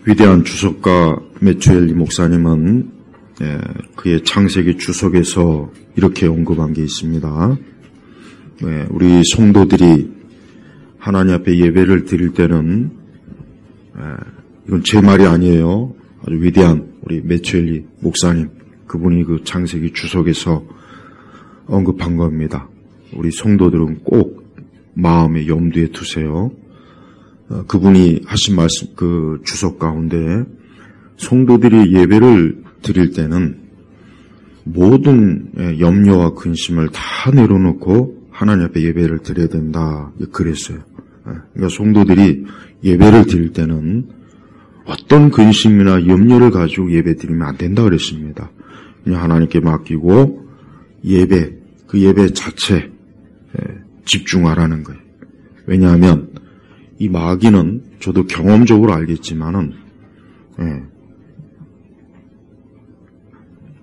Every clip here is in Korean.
위대한 주석가 메추엘리 목사님은 그의 창세기 주석에서 이렇게 언급한 게 있습니다. 우리 성도들이 하나님 앞에 예배를 드릴 때는 이건 제 말이 아니에요. 아주 위대한 우리 메추엘리 목사님, 그분이 그 창세기 주석에서 언급한 겁니다. 우리 성도들은 꼭 마음에 염두에 두세요. 그분이 하신 말씀, 그 주석 가운데 성도들이 예배를 드릴 때는 모든 염려와 근심을 다 내려놓고 하나님 앞에 예배를 드려야 된다. 그랬어요. 그러니까 성도들이 예배를 드릴 때는 어떤 근심이나 염려를 가지고 예배 드리면 안 된다 그랬습니다. 그냥 하나님께 맡기고 그 예배 자체에 집중하라는 거예요. 왜냐하면 이 마귀는 저도 경험적으로 알겠지만은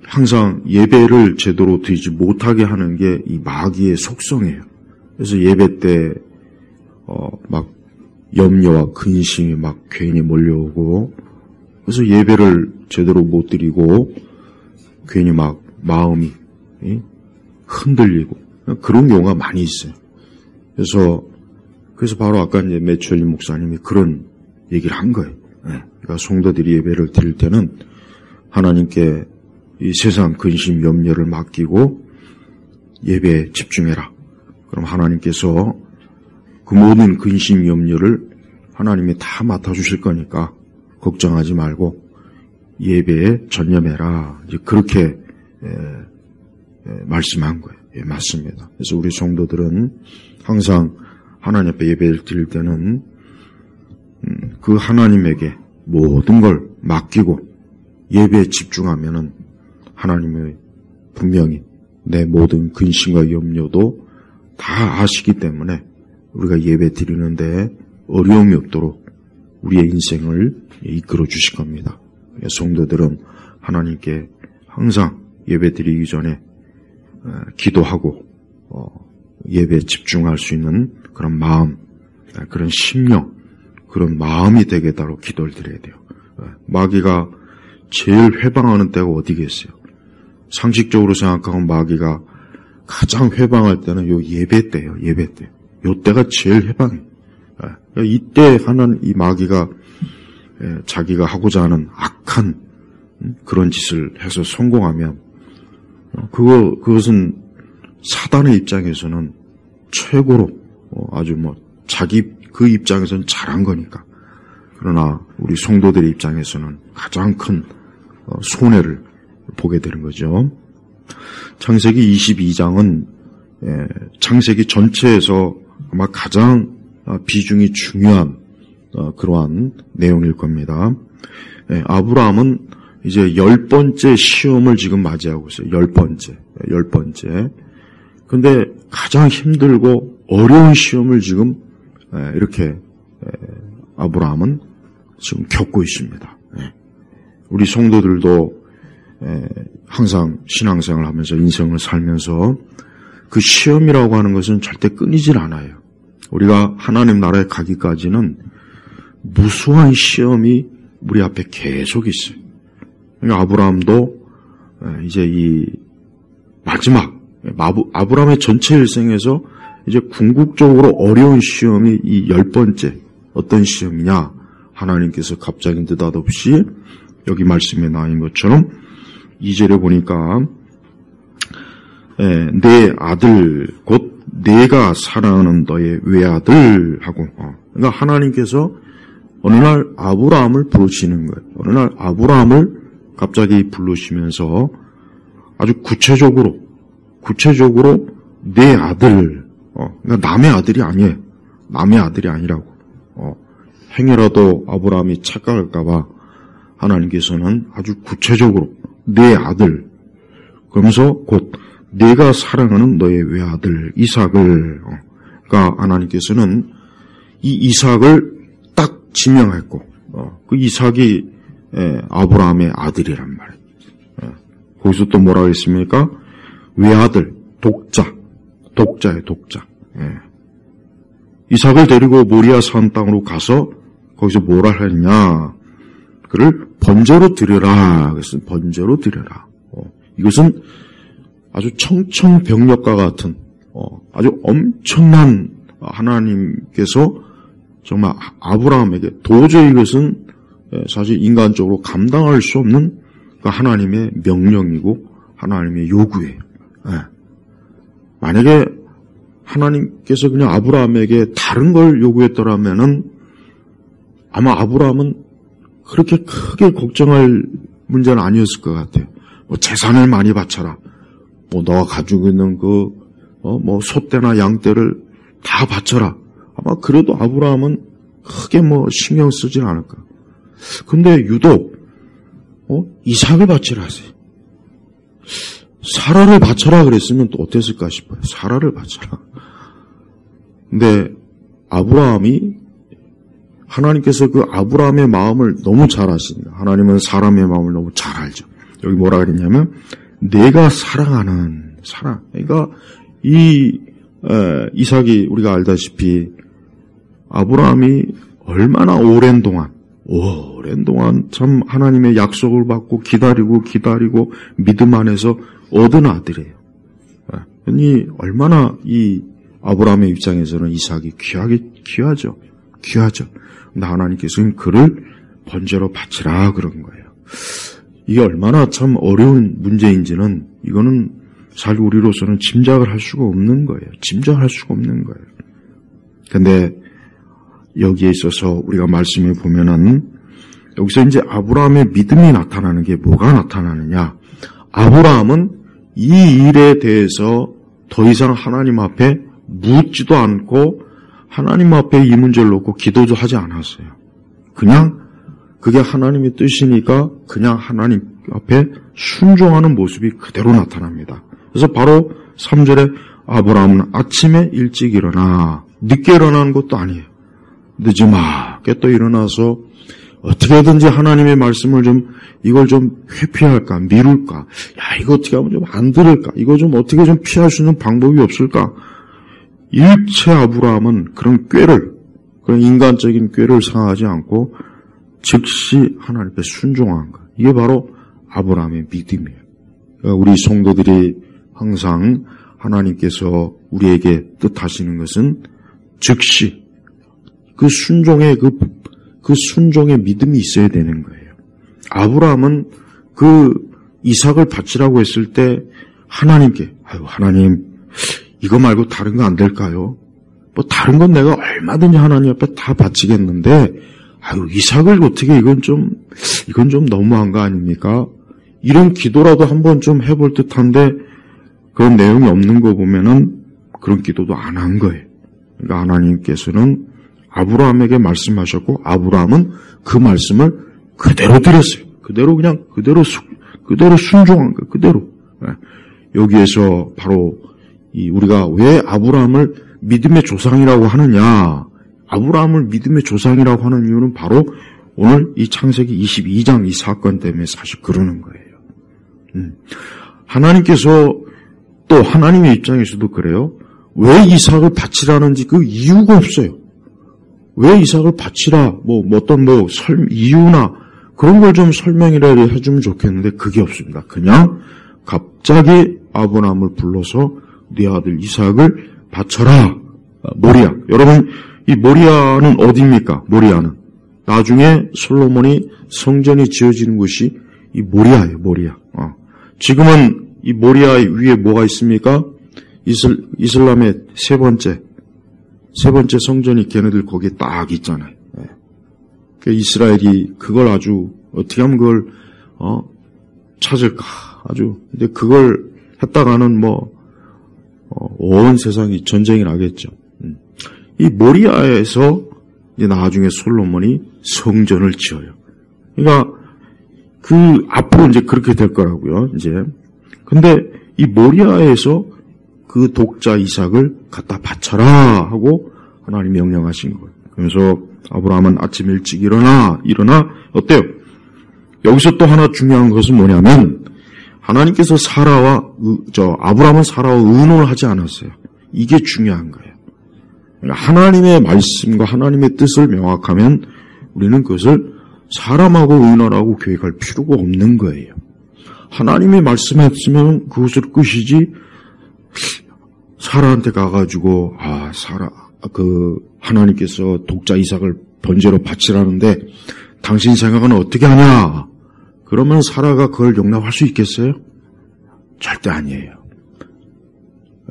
항상 예배를 제대로 드리지 못하게 하는 게 이 마귀의 속성이에요. 그래서 예배 때 막 염려와 근심이 막 괜히 몰려오고, 그래서 예배를 제대로 못 드리고 괜히 막 마음이 흔들리고 그런 경우가 많이 있어요. 그래서 바로 아까 이제 메추엘리 목사님이 그런 얘기를 한 거예요. 그러니까 성도들이 예배를 드릴 때는 하나님께 이 세상 근심 염려를 맡기고 예배에 집중해라. 그럼 하나님께서 그 모든 근심 염려를 하나님이 다 맡아주실 거니까 걱정하지 말고 예배에 전념해라. 이제 그렇게 말씀한 거예요. 맞습니다. 그래서 우리 성도들은 항상 하나님 앞에 예배를 드릴 때는 그 하나님에게 모든 걸 맡기고 예배에 집중하면은 하나님이 분명히 내 모든 근심과 염려도 다 아시기 때문에 우리가 예배 드리는데 어려움이 없도록 우리의 인생을 이끌어 주실 겁니다. 성도들은 하나님께 항상 예배 드리기 전에 기도하고 예배에 집중할 수 있는 그런 마음, 그런 심령, 그런 마음이 되게 해달라고 기도를 드려야 돼요. 마귀가 제일 회방하는 때가 어디겠어요? 상식적으로 생각하면 마귀가 가장 회방할 때는 요 예배 때예요. 예배 때. 요 때가 제일 회방해요. 이때 하는 이 마귀가 자기가 하고자 하는 악한 그런 짓을 해서 성공하면 그것은 사단의 입장에서는 최고로 아주 자기 그 입장에서는 잘한 거니까. 그러나 우리 성도들의 입장에서는 가장 큰 손해를 보게 되는 거죠. 창세기 22장은 창세기 전체에서 아마 가장 비중이 중요한 그러한 내용일 겁니다. 아브라함은 이제 10번째 시험을 지금 맞이하고 있어요. 10번째. 근데 가장 힘들고 어려운 시험을 지금 이렇게 아브라함은 지금 겪고 있습니다. 우리 성도들도 항상 신앙생활을 하면서 인생을 살면서 그 시험이라고 하는 것은 절대 끊이질 않아요. 우리가 하나님 나라에 가기까지는 무수한 시험이 우리 앞에 계속 있어요. 그러니까 아브라함도 이제 이 마지막 아브라함의 전체 일생에서 이제 궁극적으로 어려운 시험이 이 10번째 어떤 시험이냐, 하나님께서 갑자기 느닷없이 여기 말씀에 나와 있는 것처럼 2절에 보니까 내 아들 곧 내가 사랑하는 너의 외아들 하고, 그러니까 하나님께서 어느 날 아브라함을 부르시는 거예요. 어느 날 아브라함을 갑자기 부르시면서 아주 구체적으로 내 아들, 그러니까 남의 아들이 아니에요. 남의 아들이 아니라고. 행여라도 아브라함이 착각할까봐 하나님께서는 아주 구체적으로 내 아들, 그러면서 곧 내가 사랑하는 너의 외아들 이삭을, 그러니까 하나님께서는 이 이삭을 딱 지명했고, 그 이삭이 아브라함의 아들이란 말이에요. 거기서 또 뭐라고 했습니까? 외아들, 독자예요, 독자. 이삭을 데리고 모리아 산 땅으로 가서 거기서 뭐라 했냐? 그를 번제로 드려라. 그래서 번제로 드려라. 이것은 아주 청청병력과 같은 아주 엄청난 하나님께서 정말 아브라함에게 도저히 이것은 사실 인간적으로 감당할 수 없는 하나님의 명령이고 하나님의 요구예요. 만약에 하나님께서 그냥 아브라함에게 다른 걸 요구했더라면은 아마 아브라함은 그렇게 크게 걱정할 문제는 아니었을 것 같아요. 뭐 재산을 많이 바쳐라. 뭐 너가 가지고 있는 뭐 소떼나 양떼를 다 바쳐라. 아마 그래도 아브라함은 크게 뭐 신경 쓰진 않을 거야. 근데 유독 이삭을 바치라 하세요. 사라를 바쳐라 그랬으면 또 어땠을까 싶어요. 사라를 바쳐라. 근데 아브라함이 하나님께서 그 아브라함의 마음을 너무 잘 아십니다. 하나님은 사람의 마음을 너무 잘 알죠. 여기 뭐라 그랬냐면 내가 사랑하는 사랑. 그러니까 이삭이 우리가 알다시피 아브라함이 얼마나 오랜 동안 참 하나님의 약속을 받고 기다리고 믿음 안에서 얻은 아들이에요. 그러니 얼마나 이 아브라함의 입장에서는 이삭이 귀하죠. 근데 하나님께서는 그를 번제로 바치라 그런 거예요. 이게 얼마나 참 어려운 문제인지는 이거는 사실 우리로서는 짐작을 할 수가 없는 거예요. 근데 여기에 있어서 우리가 말씀해 보면은 여기서 이제 아브라함의 믿음이 나타나는 게 뭐가 나타나느냐? 아브라함은 이 일에 대해서 더 이상 하나님 앞에 묻지도 않고 하나님 앞에 이 문제를 놓고 기도도 하지 않았어요. 그냥 그게 하나님의 뜻이니까 그냥 하나님 앞에 순종하는 모습이 그대로 나타납니다. 그래서 바로 3절에 아브라함은 아침에 일찍 일어나 늦게 일어나는 것도 아니에요. 늦지막게 또 일어나서 어떻게든지 하나님의 말씀을 이걸 좀 회피할까, 미룰까, 이거 어떻게 하면 좀 안 들을까, 이거 좀 어떻게 좀 피할 수 있는 방법이 없을까. 일체 아브라함은 그런 인간적인 꾀를 상하지 않고 즉시 하나님 앞에 순종한 것. 이게 바로 아브라함의 믿음이에요. 우리 성도들이 항상 하나님께서 우리에게 뜻하시는 것은 즉시 그 순종의 믿음이 있어야 되는 거예요. 아브라함은 그 이삭을 바치라고 했을 때 하나님께 하나님 이거 말고 다른 거 안 될까요? 뭐 다른 건 내가 얼마든지 하나님 앞에 다 바치겠는데 이삭을 어떻게 이건 좀 너무한 거 아닙니까? 이런 기도라도 한번 좀 해볼 듯한데 그런 내용이 없는 거 보면은 그런 기도도 안 한 거예요. 그러니까 하나님께서는 아브라함에게 말씀하셨고 아브라함은 그 말씀을 그대로 드렸어요. 그대로 순종한 거예요. 그대로. 여기에서 바로 우리가 왜 아브라함을 믿음의 조상이라고 하느냐? 아브라함을 믿음의 조상이라고 하는 이유는 바로 오늘 이 창세기 22장 이 사건 때문에 사실 그러는 거예요. 하나님께서 또 하나님의 입장에서도 그래요. 왜 이삭을 바치라는지 그 이유가 없어요. 왜 이삭을 바치라, 어떤 이유나 그런 걸 좀 설명이라도 해주면 좋겠는데 그게 없습니다. 그냥 갑자기 아브라함을 불러서 네 아들 이삭을 바쳐라. 모리아. 여러분, 이 모리아는 어디입니까? 모리아는. 나중에 솔로몬이 성전이 지어지는 곳이 이 모리아예요, 모리아. 지금은 이 모리아 위에 뭐가 있습니까? 이슬람의 세 번째 성전이 걔네들 거기에 딱 있잖아요. 이스라엘이 그걸 아주 어떻게 하면 그걸 찾을까 아주. 근데 그걸 했다가는 온 세상이 전쟁이 나겠죠. 이 모리아에서 이제 나중에 솔로몬이 성전을 지어요. 그러니까 그 앞으로 이제 그렇게 될 거라고요. 이제 근데 이 모리아에서 그 독자 이삭을 갖다 바쳐라 하고 하나님이 명령하신 거예요. 그래서 아브라함은 아침 일찍 일어나 어때요? 여기서 또 하나 중요한 것은 뭐냐면 하나님께서 아브라함은 사라와 의논을 하지 않았어요. 이게 중요한 거예요. 그러니까 하나님의 말씀과 하나님의 뜻을 명확하면 우리는 그것을 사람하고 의논하고 계획할 필요가 없는 거예요. 하나님이 말씀했으면 그것을 끝이지, 사라한테 가가지고, 사라, 하나님께서 독자 이삭을 번제로 바치라는데, 당신 생각은 어떻게 하냐? 그러면 사라가 그걸 용납할 수 있겠어요? 절대 아니에요.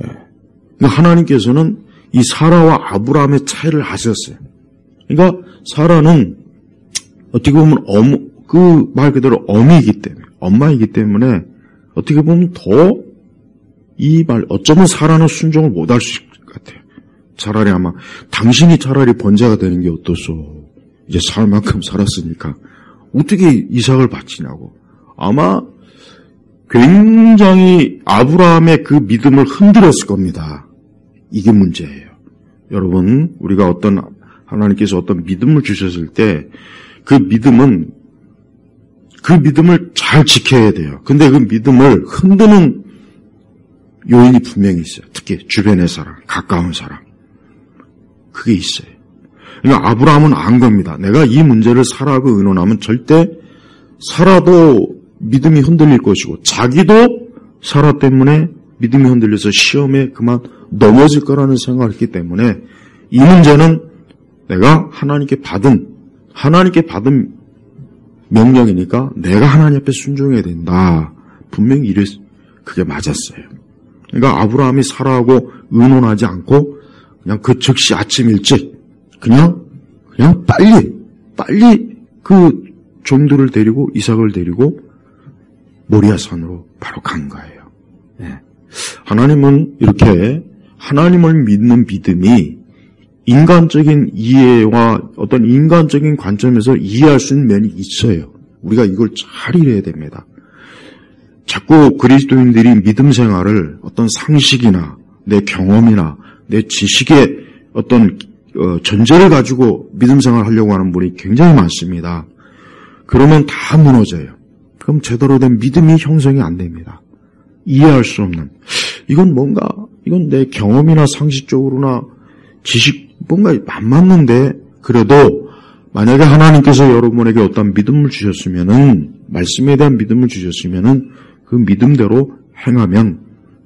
네. 하나님께서는 이 사라와 아브라함의 차이를 아셨어요. 그러니까 사라는 어떻게 보면 그 말 그대로 어미이기 때문에, 엄마이기 때문에 어떻게 보면 더 이 말, 어쩌면 사라는 순종을 못할 수 있을 것 같아요. 차라리 아마 당신이 차라리 번제가 되는 게 어떠소? 이제 살 만큼 살았으니까 어떻게 이삭을 바치냐고. 아마 굉장히 아브라함의 그 믿음을 흔들었을 겁니다. 이게 문제예요. 여러분, 우리가 하나님께서 어떤 믿음을 주셨을 때 그 믿음을 잘 지켜야 돼요. 근데 그 믿음을 흔드는 요인이 분명히 있어요. 특히 주변의 사람, 가까운 사람. 그게 있어요. 그러니까 아브라함은 안 겁니다. 내가 이 문제를 사라하고 의논하면 절대 사라도 믿음이 흔들릴 것이고 자기도 사라 때문에 믿음이 흔들려서 시험에 그만 넘어질 거라는 생각을 했기 때문에 이 문제는 내가 하나님께 받은 명령이니까 내가 하나님 앞에 순종해야 된다. 분명히 그게 맞았어요. 그러니까 아브라함이 사라하고 의논하지 않고 그냥 그 즉시 아침 일찍 그냥 빨리 그 종들을 데리고 이삭을 데리고 모리아산으로 바로 간 거예요. 네. 하나님은 이렇게 하나님을 믿는 믿음이 인간적인 이해와 어떤 인간적인 관점에서 이해할 수 있는 면이 있어요. 우리가 이걸 잘 이해해야 됩니다. 자꾸 그리스도인들이 믿음 생활을 어떤 상식이나 내 경험이나 내 지식의 어떤 전제를 가지고 믿음 생활을 하려고 하는 분이 굉장히 많습니다. 그러면 다 무너져요. 그럼 제대로 된 믿음이 형성이 안 됩니다. 이해할 수 없는. 이건 내 경험이나 상식적으로나 지식 뭔가 안 맞는데 그래도 만약에 하나님께서 여러분에게 어떤 믿음을 주셨으면은 말씀에 대한 믿음을 주셨으면은 그 믿음대로 행하면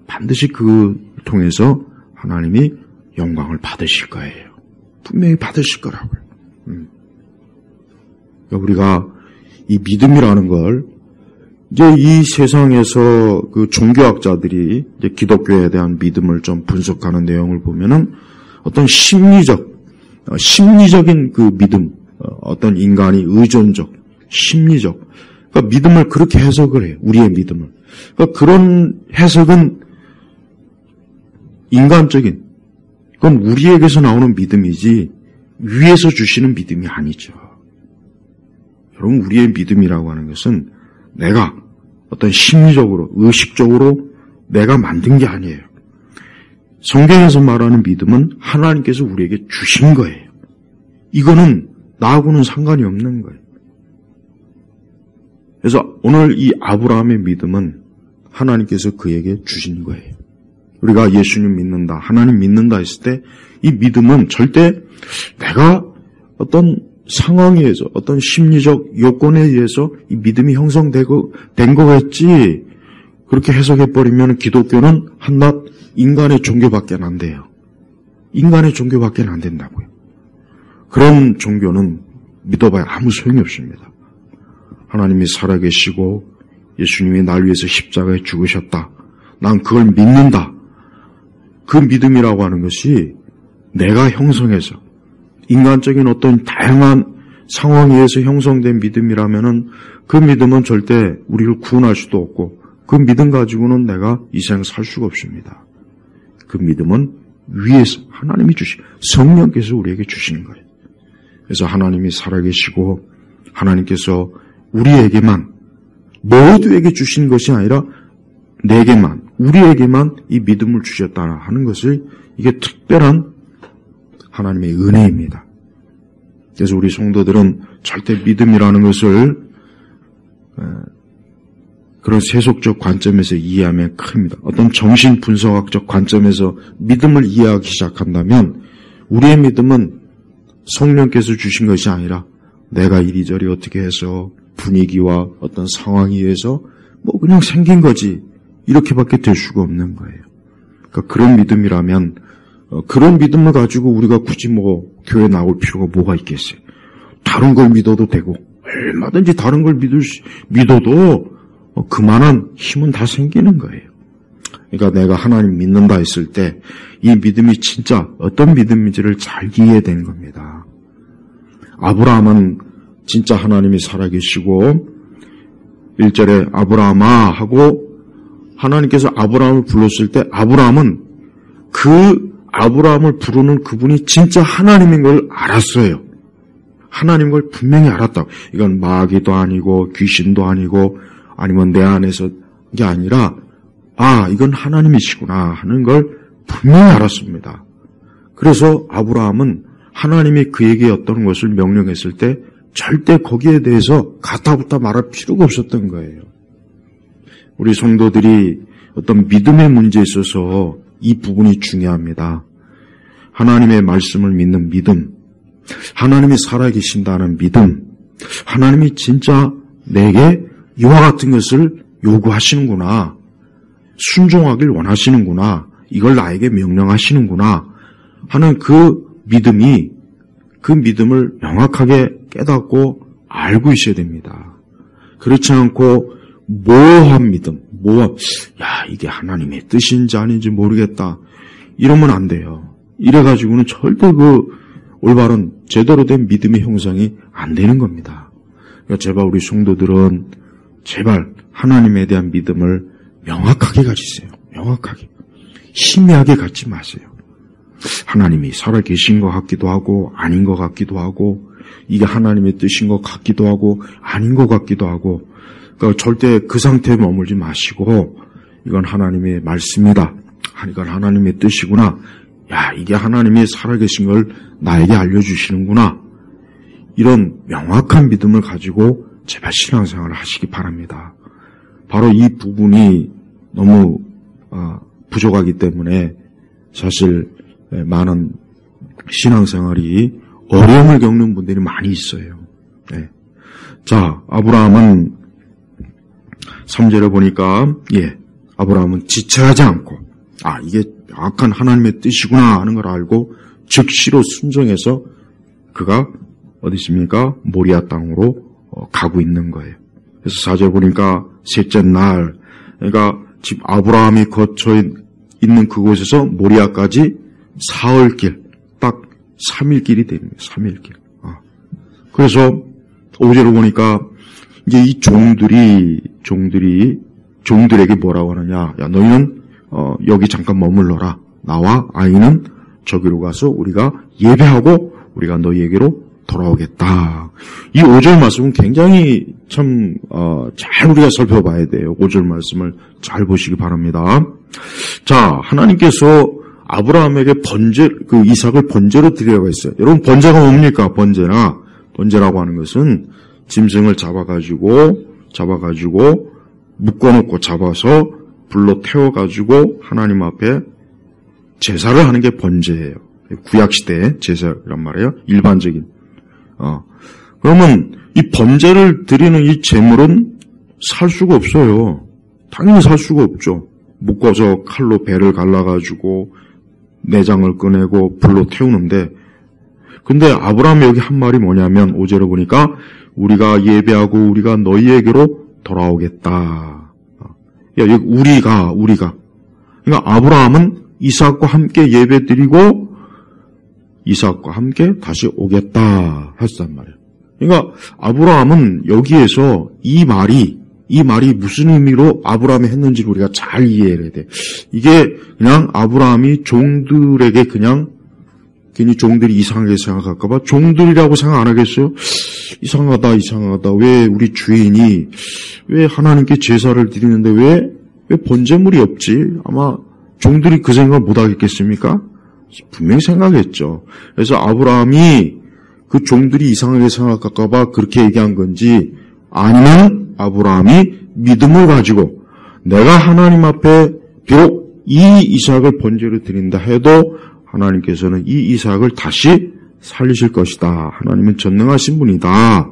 반드시 그 통해서 하나님이 영광을 받으실 거예요. 분명히 받으실 거라고요. 우리가 이 믿음이라는 걸 이제 이 세상에서 그 종교학자들이 이제 기독교에 대한 믿음을 좀 분석하는 내용을 보면은 어떤 심리적인 그 믿음, 어떤 인간이 의존적, 심리적, 그러니까 믿음을 그렇게 해석을 해요. 우리의 믿음을. 그러니까 그런 해석은 인간적인, 그건 우리에게서 나오는 믿음이지 위에서 주시는 믿음이 아니죠. 여러분, 우리의 믿음이라고 하는 것은 내가 어떤 심리적으로, 의식적으로 내가 만든 게 아니에요. 성경에서 말하는 믿음은 하나님께서 우리에게 주신 거예요. 이거는 나하고는 상관이 없는 거예요. 그래서 오늘 이 아브라함의 믿음은 하나님께서 그에게 주신 거예요. 우리가 예수님 믿는다, 하나님 믿는다 했을 때 이 믿음은 절대 내가 어떤 상황에 의해서 어떤 심리적 요건에 의해서 이 믿음이 형성되고 된 거겠지 그렇게 해석해버리면 기독교는 한낱 인간의 종교밖에 안 돼요. 인간의 종교밖에 안 된다고요. 그런 종교는 믿어봐야 아무 소용이 없습니다. 하나님이 살아계시고 예수님이 날 위해서 십자가에 죽으셨다. 난 그걸 믿는다. 그 믿음이라고 하는 것이 내가 형성해서 인간적인 어떤 다양한 상황에 의해서 형성된 믿음이라면은 그 믿음은 절대 우리를 구원할 수도 없고 그 믿음 가지고는 내가 이 세상 살 수가 없습니다. 그 믿음은 위에서 하나님이 주신 성령께서 우리에게 주시는 거예요. 그래서 하나님이 살아계시고 하나님께서 우리에게만 모두에게 주신 것이 아니라 내게만 우리에게만 이 믿음을 주셨다 하는 것을 이게 특별한 하나님의 은혜입니다. 그래서 우리 성도들은 절대 믿음이라는 것을 그런 세속적 관점에서 이해하면 큽니다. 어떤 정신분석학적 관점에서 믿음을 이해하기 시작한다면 우리의 믿음은 성령께서 주신 것이 아니라 내가 이리저리 어떻게 해서 분위기와 어떤 상황에 의해서 뭐 그냥 생긴 거지 이렇게밖에 될 수가 없는 거예요. 그러니까 그런 믿음이라면 그런 믿음을 가지고 우리가 굳이 뭐 교회 나올 필요가 뭐가 있겠어요. 다른 걸 믿어도 되고 얼마든지 다른 걸 믿어도 그만한 힘은 다 생기는 거예요. 그러니까 내가 하나님 믿는다 했을 때 이 믿음이 진짜 어떤 믿음인지를 잘 이해된 겁니다. 아브라함은 진짜 하나님이 살아계시고 1절에 아브라함아 하고 하나님께서 아브라함을 불렀을 때 아브라함은 그 아브라함을 부르는 그분이 진짜 하나님인 걸 알았어요. 하나님인 걸 분명히 알았다. 이건 마귀도 아니고 귀신도 아니고 아니면 내 안에서 게 아니라 이건 하나님이시구나 하는 걸 분명히 알았습니다. 그래서 아브라함은 하나님이 그에게 어떤 것을 명령했을 때 절대 거기에 대해서 가타부타 말할 필요가 없었던 거예요. 우리 성도들이 어떤 믿음의 문제에 있어서 이 부분이 중요합니다. 하나님의 말씀을 믿는 믿음, 하나님이 살아계신다는 믿음, 하나님이 진짜 내게 이와 같은 것을 요구하시는구나, 순종하길 원하시는구나, 이걸 나에게 명령하시는구나 하는 그 믿음을 명확하게 깨닫고 알고 있어야 됩니다. 그렇지 않고 모호한 믿음, 이게 하나님의 뜻인지 아닌지 모르겠다 이러면 안 돼요. 이래가지고는 절대 그 올바른 제대로 된 믿음의 형성이 안 되는 겁니다. 그러니까 제발 우리 성도들은 제발 하나님에 대한 믿음을 명확하게 가지세요. 명확하게. 희미하게 갖지 마세요. 하나님이 살아계신 것 같기도 하고 아닌 것 같기도 하고 이게 하나님의 뜻인 것 같기도 하고 아닌 것 같기도 하고 그러니까 절대 그 상태에 머물지 마시고 이건 하나님의 말씀이다. 이건 하나님의 뜻이구나. 이게 하나님이 살아계신 걸 나에게 알려주시는구나. 이런 명확한 믿음을 가지고 제발 신앙생활을 하시기 바랍니다. 바로 이 부분이 너무 부족하기 때문에 사실 많은 신앙생활이 어려움을 겪는 분들이 많이 있어요. 네. 자, 아브라함은 3절에 보니까 아브라함은 지체하지 않고 이게 악한 하나님의 뜻이구나 하는 걸 알고 즉시로 순종해서 그가 어디 있습니까? 모리아 땅으로 가고 있는 거예요. 그래서 4절 보니까 셋째 날 그러니까 지금 아브라함이 거쳐 있는 그곳에서 모리아까지 사흘길, 딱 3일 길이 됩니다. 3일 길. 그래서 5절을 보니까 이제 이 종들에게 뭐라고 하느냐? 너희는 여기 잠깐 머물러라. 나와 아이는 저기로 가서 우리가 예배하고 우리가 너희에게로 돌아오겠다. 이 5절 말씀은 굉장히 참 잘 우리가 살펴봐야 돼요. 5절 말씀을 잘 보시기 바랍니다. 자, 하나님께서 아브라함에게 이삭을 번제로 드리라고 했어요. 여러분 번제가 뭡니까? 번제라고 하는 것은 짐승을 잡아가지고 묶어놓고 잡아서 불로 태워가지고 하나님 앞에 제사를 하는 게 번제예요. 구약시대의 제사란 말이에요. 일반적인. 그러면 이 번제를 드리는 이 제물은 살 수가 없어요. 당연히 살 수가 없죠. 묶어서 칼로 배를 갈라가지고 내장을 꺼내고 불로 태우는데 근데 아브라함이 여기 한 말이 뭐냐면 5절에 보니까 우리가 예배하고 우리가 너희에게로 돌아오겠다. 여기 우리가 그러니까 아브라함은 이삭과 함께 예배드리고 이삭과 함께 다시 오겠다 했단 말이에요. 그러니까 아브라함은 여기에서 이 말이 무슨 의미로 아브라함이 했는지를 우리가 잘 이해해야 돼. 이게 그냥 아브라함이 종들에게 그냥 괜히 종들이 이상하게 생각할까봐 종들이라고 생각 안 하겠어요? 이상하다. 왜 우리 주인이 왜 하나님께 제사를 드리는데 왜 번제물이 없지? 아마 종들이 그 생각을 못 하겠겠습니까? 분명히 생각했죠. 그래서 아브라함이 그 종들이 이상하게 생각할까봐 그렇게 얘기한 건지 아니면 아브라함이 믿음을 가지고 내가 하나님 앞에 비록 이 이삭을 번제로 드린다 해도 하나님께서는 이 이삭을 다시 살리실 것이다. 하나님은 전능하신 분이다.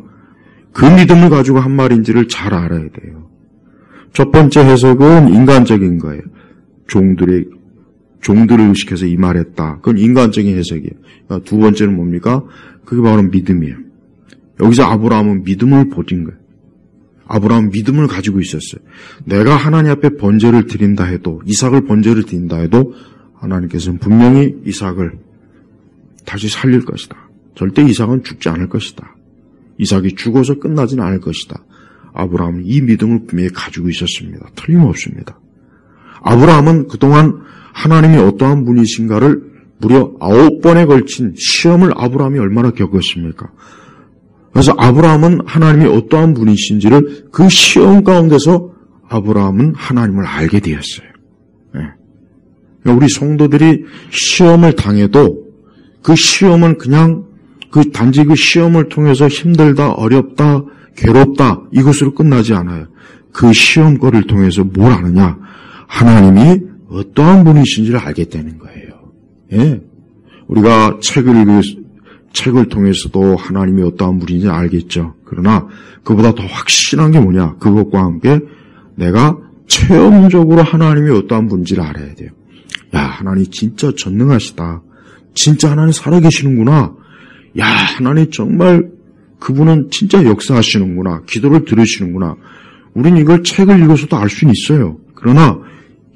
그 믿음을 가지고 한 말인지를 잘 알아야 돼요. 첫 번째 해석은 인간적인 거예요. 종들을 의식해서 이 말했다. 그건 인간적인 해석이에요. 그러니까 두 번째는 뭡니까? 그게 바로 믿음이에요. 여기서 아브라함은 믿음을 보인 거예요. 아브라함은 믿음을 가지고 있었어요. 내가 하나님 앞에 번제를 드린다 해도, 이삭을 번제를 드린다 해도 하나님께서는 분명히 이삭을 다시 살릴 것이다. 절대 이삭은 죽지 않을 것이다. 이삭이 죽어서 끝나지는 않을 것이다. 아브라함은 이 믿음을 분명히 가지고 있었습니다. 틀림없습니다. 아브라함은 그동안 하나님이 어떠한 분이신가를 무려 9번에 걸친 시험을 아브라함이 얼마나 겪었습니까? 그래서 아브라함은 하나님이 어떠한 분이신지를 그 시험 가운데서 아브라함은 하나님을 알게 되었어요. 네. 우리 성도들이 시험을 당해도 그 시험은 그냥 단지 그 시험을 통해서 힘들다, 어렵다, 괴롭다 이것으로 끝나지 않아요. 그 시험거리를 통해서 뭘 아느냐? 하나님이 어떠한 분이신지를 알게 되는 거예요. 예. 우리가 책을 통해서도 하나님이 어떠한 분인지 알겠죠. 그러나 그보다 더 확실한 게 뭐냐? 그것과 함께 내가 체험적으로 하나님이 어떠한 분인지를 알아야 돼요. 야, 하나님 진짜 전능하시다. 진짜 하나님 살아계시는구나. 야, 하나님 정말 그분은 진짜 역사하시는구나. 기도를 들으시는구나. 우린 이걸 책을 읽어서도 알 수는 있어요. 그러나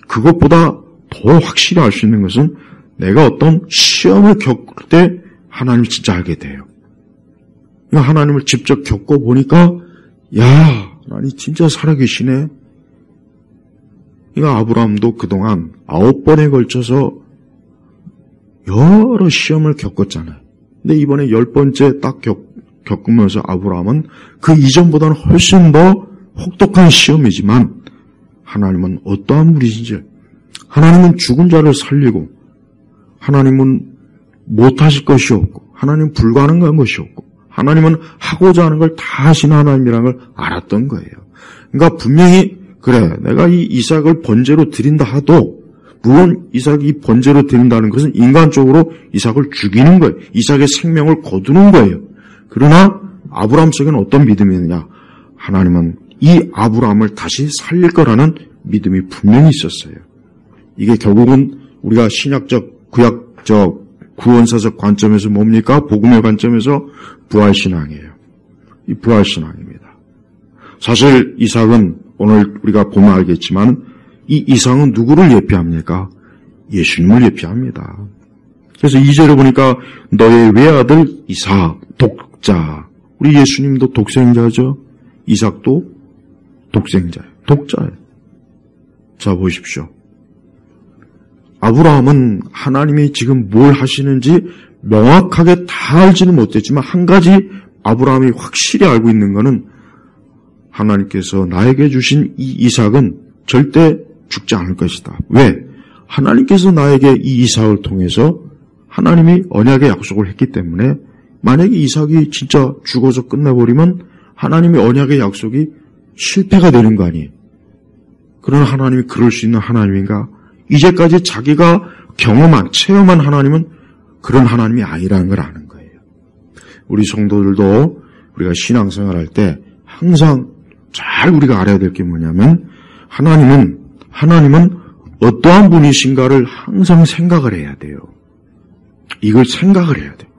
그것보다 더 확실히 알 수 있는 것은 내가 어떤 시험을 겪을 때 하나님을 진짜 알게 돼요. 하나님을 직접 겪어보니까 야, 하나님 진짜 살아계시네. 아브라함도 그동안 9번에 걸쳐서 여러 시험을 겪었잖아요. 근데 이번에 10번째 딱 겪으면서 아브라함은 그 이전보다는 훨씬 더 혹독한 시험이지만 하나님은 어떠한 분이신지, 하나님은 죽은 자를 살리고, 하나님은 못하실 것이 없고, 하나님은 불가능한 것이 없고, 하나님은 하고자 하는 걸 다 하시는 하나님이라는 걸 알았던 거예요. 그러니까 분명히 그래, 내가 이 이삭을 번제로 드린다 하도, 물론 이삭이 번제로 드린다는 것은 인간적으로 이삭을 죽이는 거예요. 이삭의 생명을 거두는 거예요. 그러나 아브라함 속에는 어떤 믿음이 있느냐? 하나님은 이 아브라함을 다시 살릴 거라는 믿음이 분명히 있었어요. 이게 결국은 우리가 신약적, 구약적, 구원사적 관점에서 뭡니까? 복음의 관점에서 부활신앙이에요. 이 부활신앙입니다. 사실 이삭은 오늘 우리가 보면 알겠지만 이 이삭은 누구를 예표합니까? 예수님을 예표합니다. 그래서 2절에 보니까 너의 외아들 이삭, 독자. 우리 예수님도 독생자죠. 이삭도 독생자예요. 독자예요. 자, 보십시오. 아브라함은 하나님이 지금 뭘 하시는지 명확하게 다 알지는 못했지만 한 가지 아브라함이 확실히 알고 있는 것은 하나님께서 나에게 주신 이 이삭은 절대 죽지 않을 것이다. 왜? 하나님께서 나에게 이 이삭을 통해서 하나님이 언약의 약속을 했기 때문에 만약에 이삭이 진짜 죽어서 끝내버리면 하나님의 언약의 약속이 실패가 되는 거 아니에요. 그러나 하나님이 그럴 수 있는 하나님인가? 이제까지 자기가 경험한, 체험한 하나님은 그런 하나님이 아니라는 걸 아는 거예요. 우리 성도들도 우리가 신앙생활할 때 항상 잘 우리가 알아야 될 게 뭐냐면 하나님은 어떠한 분이신가를 항상 생각을 해야 돼요. 이걸 생각을 해야 돼요.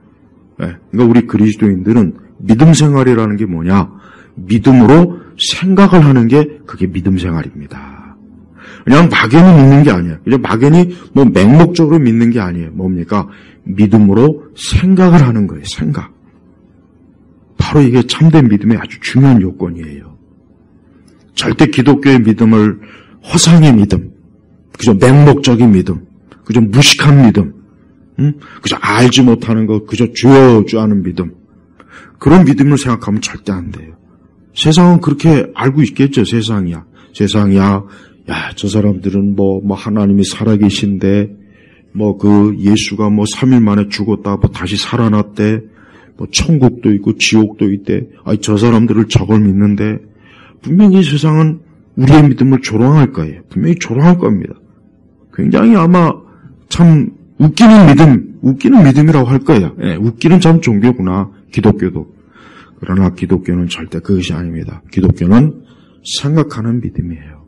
그러니까 우리 그리스도인들은 믿음 생활이라는 게 뭐냐? 믿음으로 생각을 하는 게 그게 믿음 생활입니다. 그냥 막연히 믿는 게 아니에요. 그냥 막연히 맹목적으로 믿는 게 아니에요. 뭡니까? 믿음으로 생각을 하는 거예요. 생각. 바로 이게 참된 믿음의 아주 중요한 요건이에요. 절대 기독교의 믿음을 허상의 믿음, 그저 맹목적인 믿음, 그저 무식한 믿음, 그저 알지 못하는 것, 그저 주어주하는 믿음, 그런 믿음을 생각하면 절대 안 돼요. 세상은 그렇게 알고 있겠죠. 세상이야, 야, 저 사람들은 하나님이 살아계신데, 그 예수가 3일 만에 죽었다, 다시 살아났대, 천국도 있고 지옥도 있대. 저 사람들을 저걸 믿는데, 분명히 세상은 우리의 믿음을 조롱할 거예요. 분명히 조롱할 겁니다. 굉장히 아마 참 웃기는 믿음이라고 할 거예요. 예, 웃기는 참 종교구나, 기독교도. 그러나 기독교는 절대 그것이 아닙니다. 기독교는 생각하는 믿음이에요.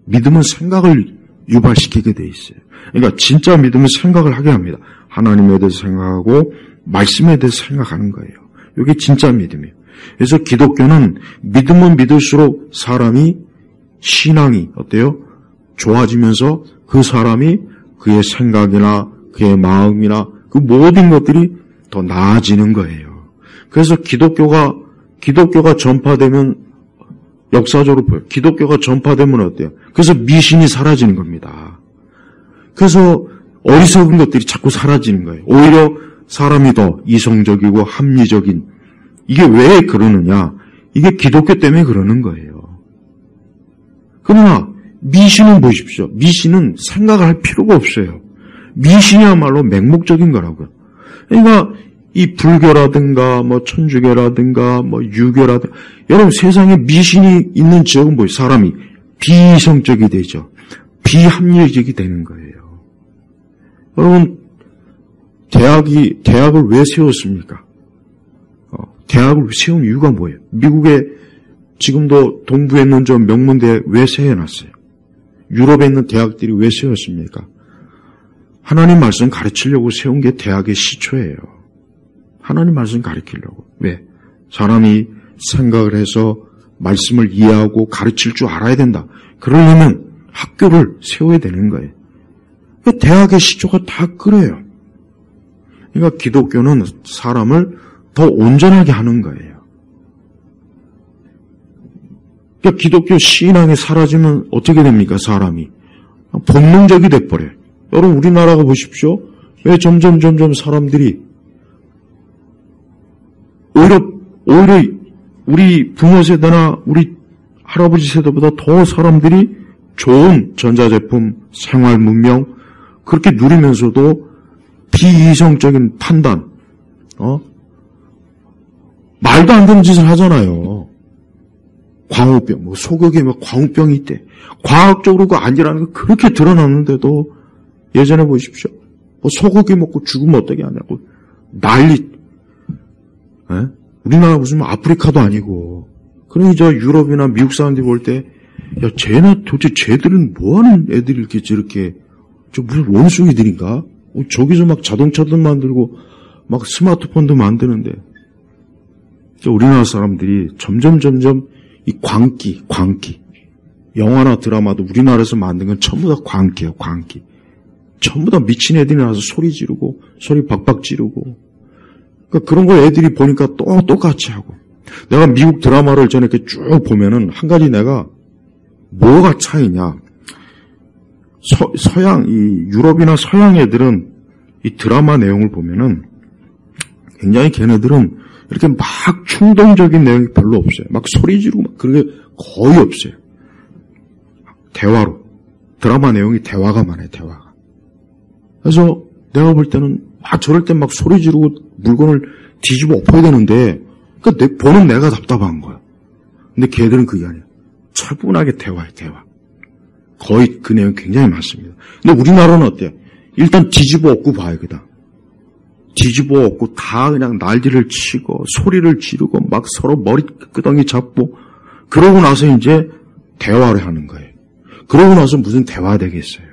믿음은 생각을 유발시키게 돼 있어요. 그러니까 진짜 믿음은 생각을 하게 합니다. 하나님에 대해서 생각하고 말씀에 대해서 생각하는 거예요. 이게 진짜 믿음이에요. 그래서 기독교는 믿으면 믿을수록 사람이 신앙이 어때요? 좋아지면서 그 사람이 그의 생각이나 그의 마음이나 그 모든 것들이 더 나아지는 거예요. 그래서 기독교가 전파되면 역사적으로 보여요. 기독교가 전파되면 어때요? 그래서 미신이 사라지는 겁니다. 그래서 어리석은 것들이 자꾸 사라지는 거예요. 오히려 사람이 더 이성적이고 합리적인, 이게 왜 그러느냐? 이게 기독교 때문에 그러는 거예요. 그러나 미신은 보십시오. 미신은 생각을 할 필요가 없어요. 미신이야말로 맹목적인 거라고요. 그러니까 이 불교라든가 뭐 천주교라든가 뭐 유교라든가, 여러분 세상에 미신이 있는 지역은 뭐예요? 사람이 비이성적이 되죠. 비합리적이 되는 거예요. 여러분 대학을 왜 세웠습니까? 대학을 세운 이유가 뭐예요? 미국에 지금도 동부에 있는 저 명문대 왜 세워놨어요? 유럽에 있는 대학들이 왜 세웠습니까? 하나님 말씀 가르치려고 세운 게 대학의 시초예요. 하나님 말씀 가르치려고. 왜? 사람이 생각을 해서 말씀을 이해하고 가르칠 줄 알아야 된다. 그러려면 학교를 세워야 되는 거예요. 대학의 시초가 다 그래요. 그러니까 기독교는 사람을 더 온전하게 하는 거예요. 그러니까 기독교 신앙이 사라지면 어떻게 됩니까? 사람이 본능적이 돼버려요. 여러분 우리나라가 보십시오. 왜 점점 사람들이 오히려 우리 부모 세대나 우리 할아버지 세대보다 더 사람들이 좋은 전자제품, 생활 문명 그렇게 누리면서도 비이성적인 판단, 말도 안 되는 짓을 하잖아요. 광우병, 뭐 소고기에 막 광우병이 있대. 과학적으로 그 아니라는 거 그렇게 드러났는데도 예전에 보십시오. 뭐 소고기 먹고 죽으면 어떻게 하냐고 난리. 에? 우리나라 무슨 아프리카도 아니고. 그러니 저 유럽이나 미국 사람들이 볼 때, 야, 도대체 쟤들은 뭐하는 애들이 이렇게 저렇게, 저 무슨 원숭이들인가? 저기서 막 자동차도 만들고, 막 스마트폰도 만드는데. 우리나라 사람들이 점점 이 광기. 영화나 드라마도 우리나라에서 만든 건 전부 다 광기예요, 광기. 전부 다 미친 애들이 나와서 소리 지르고, 소리 박박 지르고. 그러니까 그런 거 애들이 보니까 또 똑같이 하고. 내가 미국 드라마를 전에 이렇게 쭉 보면은 한 가지 내가 뭐가 차이냐. 이 유럽이나 서양 애들은 이 드라마 내용을 보면은 굉장히 걔네들은 이렇게 막 충동적인 내용이 별로 없어요. 막 소리 지르고 막 그런 게 거의 없어요. 대화로. 드라마 내용이 대화가 많아요, 대화가. 그래서 내가 볼 때는 저럴 때 막 소리 지르고 물건을 뒤집어 엎어야 되는데, 그러니까 보는 내가 답답한 거야. 근데 걔들은 그게 아니야. 차분하게 대화해, 대화. 거의 그 내용이 굉장히 많습니다. 근데 우리나라는 어때요? 일단 뒤집어 엎고 봐요, 그다음. 뒤집어 엎고 다 그냥 난리를 치고 소리를 지르고 막 서로 머리끄덩이 잡고 그러고 나서 이제 대화를 하는 거예요. 그러고 나서 무슨 대화 되겠어요.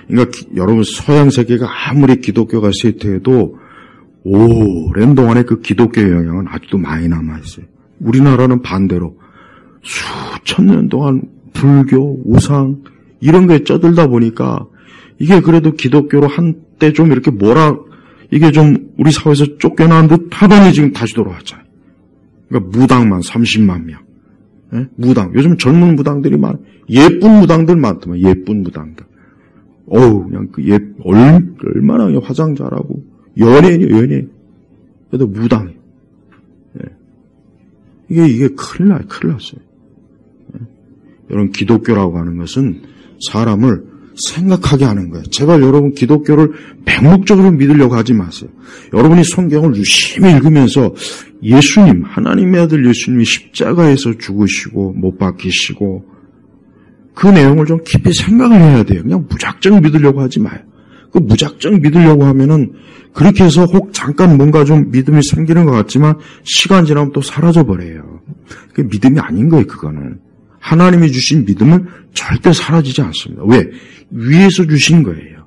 그러니까 여러분 서양 세계가 아무리 기독교가 쇠퇴해도 오랜 동안의 그 기독교의 영향은 아직도 많이 남아있어요. 우리나라는 반대로 수천 년 동안 불교, 우상 이런 거에 쩌들다 보니까 이게 그래도 기독교로 한때 좀 이렇게 이게 좀 우리 사회에서 쫓겨난 듯 하더니 지금 다시 돌아왔잖아요. 그러니까 무당만 30만 명. 예? 무당. 요즘 젊은 무당들이 예쁜 무당들 많더만, 예쁜 무당들. 그냥 얼마나 그냥 화장 잘하고, 연예인이요, 연예인. 그래도 무당이에요. 예. 이게 큰일 났어요. 예. 여러분, 기독교라고 하는 것은 사람을 생각하게 하는 거예요. 제발 여러분 기독교를 맹목적으로 믿으려고 하지 마세요. 여러분이 성경을 유심히 읽으면서 예수님, 하나님의 아들 예수님이 십자가에서 죽으시고 못 박히시고 그 내용을 좀 깊이 생각을 해야 돼요. 그냥 무작정 믿으려고 하지 마요. 그 무작정 믿으려고 하면은 그렇게 해서 혹 잠깐 뭔가 좀 믿음이 생기는 것 같지만 시간 지나면 또 사라져버려요. 그게 믿음이 아닌 거예요, 그거는. 하나님이 주신 믿음은 절대 사라지지 않습니다. 왜? 위에서 주신 거예요.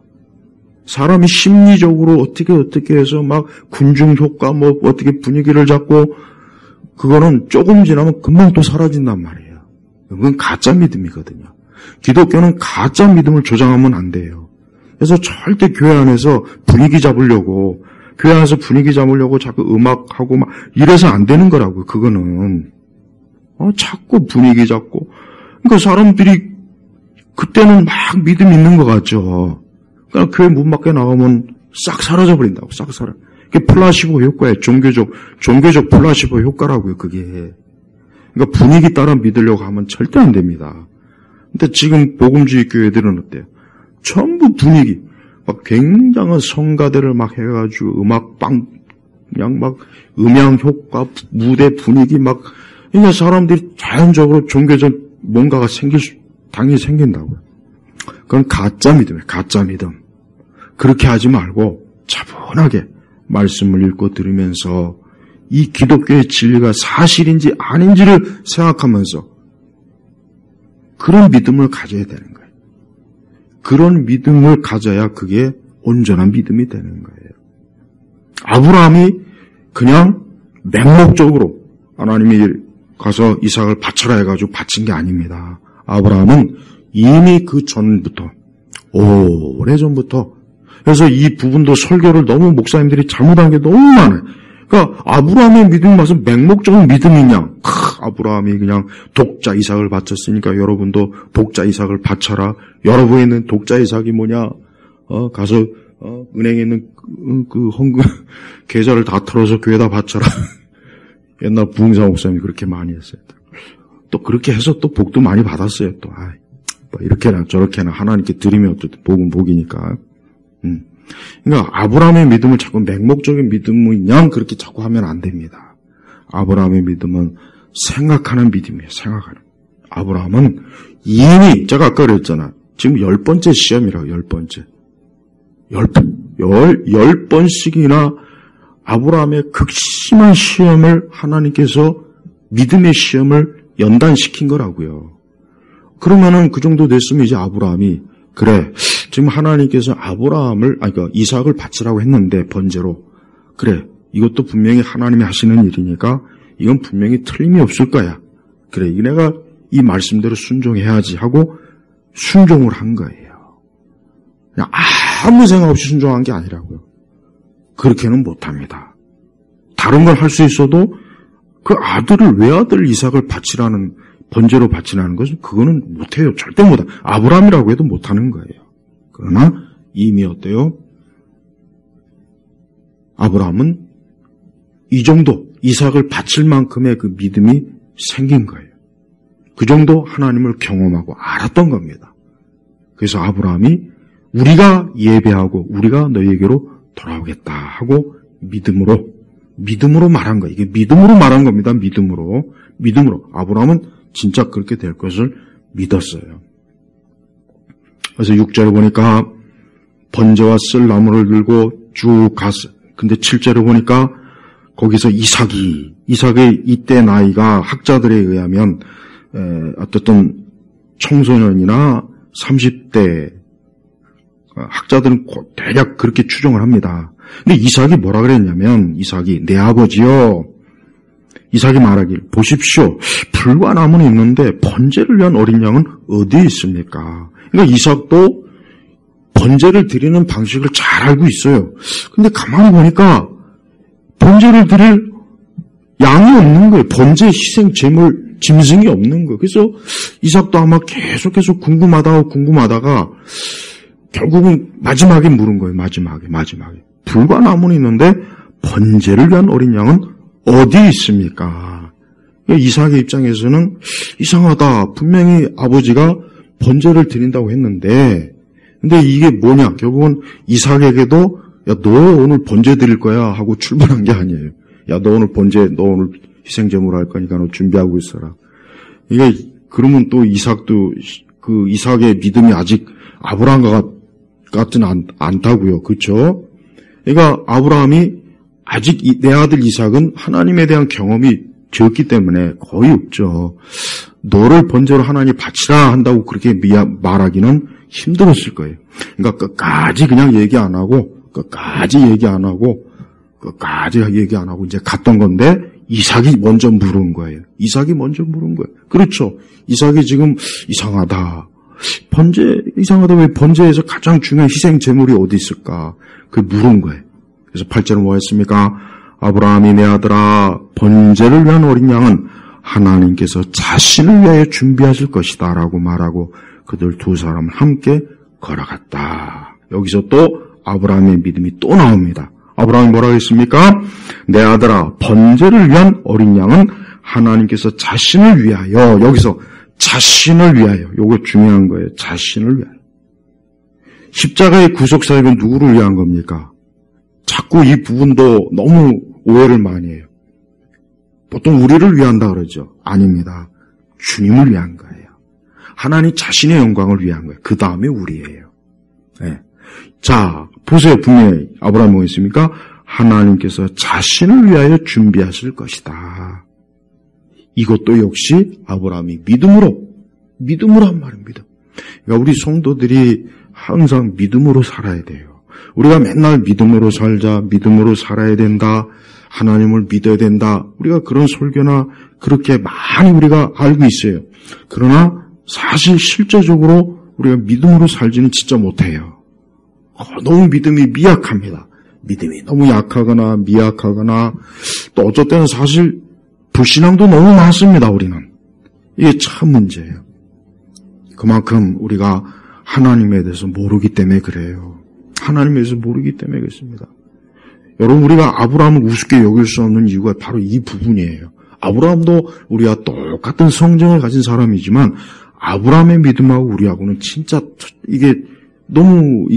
사람이 심리적으로 어떻게 해서 막 군중 효과 뭐 어떻게 분위기를 잡고 그거는 조금 지나면 금방 또 사라진단 말이에요. 그건 가짜 믿음이거든요. 기독교는 가짜 믿음을 조장하면 안 돼요. 그래서 절대 교회 안에서 분위기 잡으려고 자꾸 음악하고 막 이래서 안 되는 거라고. 그거는 자꾸 분위기 잡고 그러니까 사람들이 그때는 막 믿음 있는 것 같죠. 그러니까 교회 문 밖에 나가면 싹 사라져 버린다고. 싹 사라. 그게 플라시보 효과예요. 종교적 플라시보 효과라고요. 그게. 그러니까 분위기 따라 믿으려고 하면 절대 안 됩니다. 근데 지금 복음주의 교회들은 어때요? 전부 분위기, 막 굉장한 성가대를 막 해가지고 그냥 막 음향 효과, 무대 분위기 막, 그러니까 사람들이 자연적으로 종교적 뭔가가 당연히 생긴다고요. 그건 가짜 믿음이에요, 가짜 믿음. 그렇게 하지 말고 차분하게 말씀을 읽고 들으면서 이 기독교의 진리가 사실인지 아닌지를 생각하면서 그런 믿음을 가져야 되는 거예요. 그런 믿음을 가져야 그게 온전한 믿음이 되는 거예요. 아브라함이 그냥 맹목적으로 하나님이 가서 이삭을 바쳐라 해가지고 바친 게 아닙니다. 아브라함은 이미 그 전부터, 오래전부터, 그래서 이 부분도 설교를 너무 목사님들이 잘못한 게 너무 많아요. 그러니까 아브라함의 믿음이 무슨 맹목적인 믿음이냐. 아브라함이 그냥 독자 이삭을 바쳤으니까 여러분도 독자 이삭을 바쳐라. 여러분에 있는 독자 이삭이 뭐냐. 가서 은행에 있는 그 헌금 계좌를 다 털어서 교회에다 바쳐라. 옛날 부흥사 목사님이 그렇게 많이 했어요. 또 그렇게 해서 또 복도 많이 받았어요. 또 이렇게나 저렇게나 하나님께 드리면 어쨌든 복은 복이니까. 그러니까 아브라함의 믿음을 자꾸 맹목적인 믿음이냐 그렇게 자꾸 하면 안 됩니다. 아브라함의 믿음은 생각하는 믿음이에요. 생각하는. 아브라함은 이미 제가 아까 그랬잖아. 지금 10번째 시험이라고. 10번째. 10번씩이나 아브라함의 극심한 시험을 하나님께서 믿음의 시험을 연단시킨 거라고요. 그러면은 그 정도 됐으면 이제 아브라함이 그래 지금 하나님께서 그러니까 이삭을 바치라고 했는데 번제로 그래 이것도 분명히 하나님이 하시는 일이니까 이건 분명히 틀림이 없을 거야. 그래 내가 이 말씀대로 순종해야지 하고 순종을 한 거예요. 그냥 아무 생각 없이 순종한 게 아니라고요. 그렇게는 못합니다. 다른 걸 할 수 있어도 그 아들을 외아들 이삭을 바치라는 번제로 바치라는 것은 그거는 못해요. 절대 못해. 아브라함이라고 해도 못하는 거예요. 그러나 이미 어때요? 아브라함은 이 정도 이삭을 바칠 만큼의 그 믿음이 생긴 거예요. 그 정도 하나님을 경험하고 알았던 겁니다. 그래서 아브라함이 우리가 예배하고 우리가 너희에게로 돌아오겠다 하고 믿음으로 말한 거예요. 이게 믿음으로 말한 겁니다. 믿음으로 아브라함은 진짜 그렇게 될 것을 믿었어요. 그래서 6절에 보니까 번제와 쓸 나무를 들고 쭉 갔어요. 근데 7절에 보니까 거기서 이삭의 이때 나이가 학자들에 의하면 어떤 청소년이나 30대 학자들은 대략 그렇게 추정을 합니다. 근데 이삭이 뭐라 그랬냐면 내 아버지요. 이삭이 말하길 보십시오. 풀과 나무는 있는데 번제를 위한 어린 양은 어디에 있습니까? 그러니까 이삭도 번제를 드리는 방식을 잘 알고 있어요. 근데 가만히 보니까 번제를 드릴 양이 없는 거예요. 번제 희생 제물 짐승이 없는 거예요. 그래서 이삭도 아마 계속해서 궁금하다가 결국은 마지막에 물은 거예요. 마지막에 불과 나무는 있는데 번제를 위한 어린 양은 어디 있습니까? 이삭의 입장에서는 이상하다. 분명히 아버지가 번제를 드린다고 했는데 근데 이게 뭐냐? 결국은 이삭에게도 야, 너 오늘 번제 드릴 거야 하고 출발한 게 아니에요. 야, 너 오늘 희생제물 할 거니까 너 준비하고 있어라. 이게 그러면 또 이삭도 그 이삭의 믿음이 아직 아브라함과 같지는 않다고요. 그렇죠? 그러니까 아브라함이 아직 내 아들 이삭은 하나님에 대한 경험이 적기 때문에 거의 없죠. 너를 번제로 하나님 바치라 한다고 그렇게 말하기는 힘들었을 거예요. 그러니까 끝까지 그냥 얘기 안 하고 이제 갔던 건데 이삭이 먼저 물은 거예요. 그렇죠. 이삭이 지금 이상하다. 왜 번제에서 가장 중요한 희생 제물이 어디 있을까? 그 물은 거예요. 그래서 8절은 뭐 했습니까? 아브라함이 내 아들아, 번제를 위한 어린 양은 하나님께서 자신을 위하여 준비하실 것이다 라고 말하고 그들 두 사람을 함께 걸어갔다. 여기서 또 아브라함의 믿음이 또 나옵니다. 아브라함이 뭐라고 했습니까? 내 아들아, 번제를 위한 어린 양은 하나님께서 자신을 위하여, 여기서 자신을 위하여, 요거 중요한 거예요. 자신을 위하여. 십자가의 구속사역은 누구를 위한 겁니까? 자꾸 이 부분도 너무 오해를 많이 해요. 보통 우리를 위한다 그러죠. 아닙니다. 주님을 위한 거예요. 하나님 자신의 영광을 위한 거예요. 그 다음에 우리예요. 네. 자, 보세요. 분명히 아브라함이 뭐 했습니까? 하나님께서 자신을 위하여 준비하실 것이다. 이것도 역시 아브라함이 믿음으로 한 말입니다. 그러니까 우리 성도들이 항상 믿음으로 살아야 돼요. 우리가 맨날 믿음으로 살자, 믿음으로 살아야 된다, 하나님을 믿어야 된다. 우리가 그런 설교나 그렇게 많이 우리가 알고 있어요. 그러나 사실 실제적으로 우리가 믿음으로 살지는 진짜 못해요. 너무 믿음이 미약합니다. 믿음이 너무 약하거나 미약하거나 또 어쩔 때는 사실 불신앙도 너무 많습니다. 우리는. 이게 참 문제예요. 그만큼 우리가 하나님에 대해서 모르기 때문에 그래요. 하나님에 대해서 모르기 때문에 그렇습니다. 여러분, 우리가 아브라함을 우습게 여길 수 없는 이유가 바로 이 부분이에요. 아브라함도 우리와 똑같은 성정을 가진 사람이지만 아브라함의 믿음하고 우리하고는 진짜 너무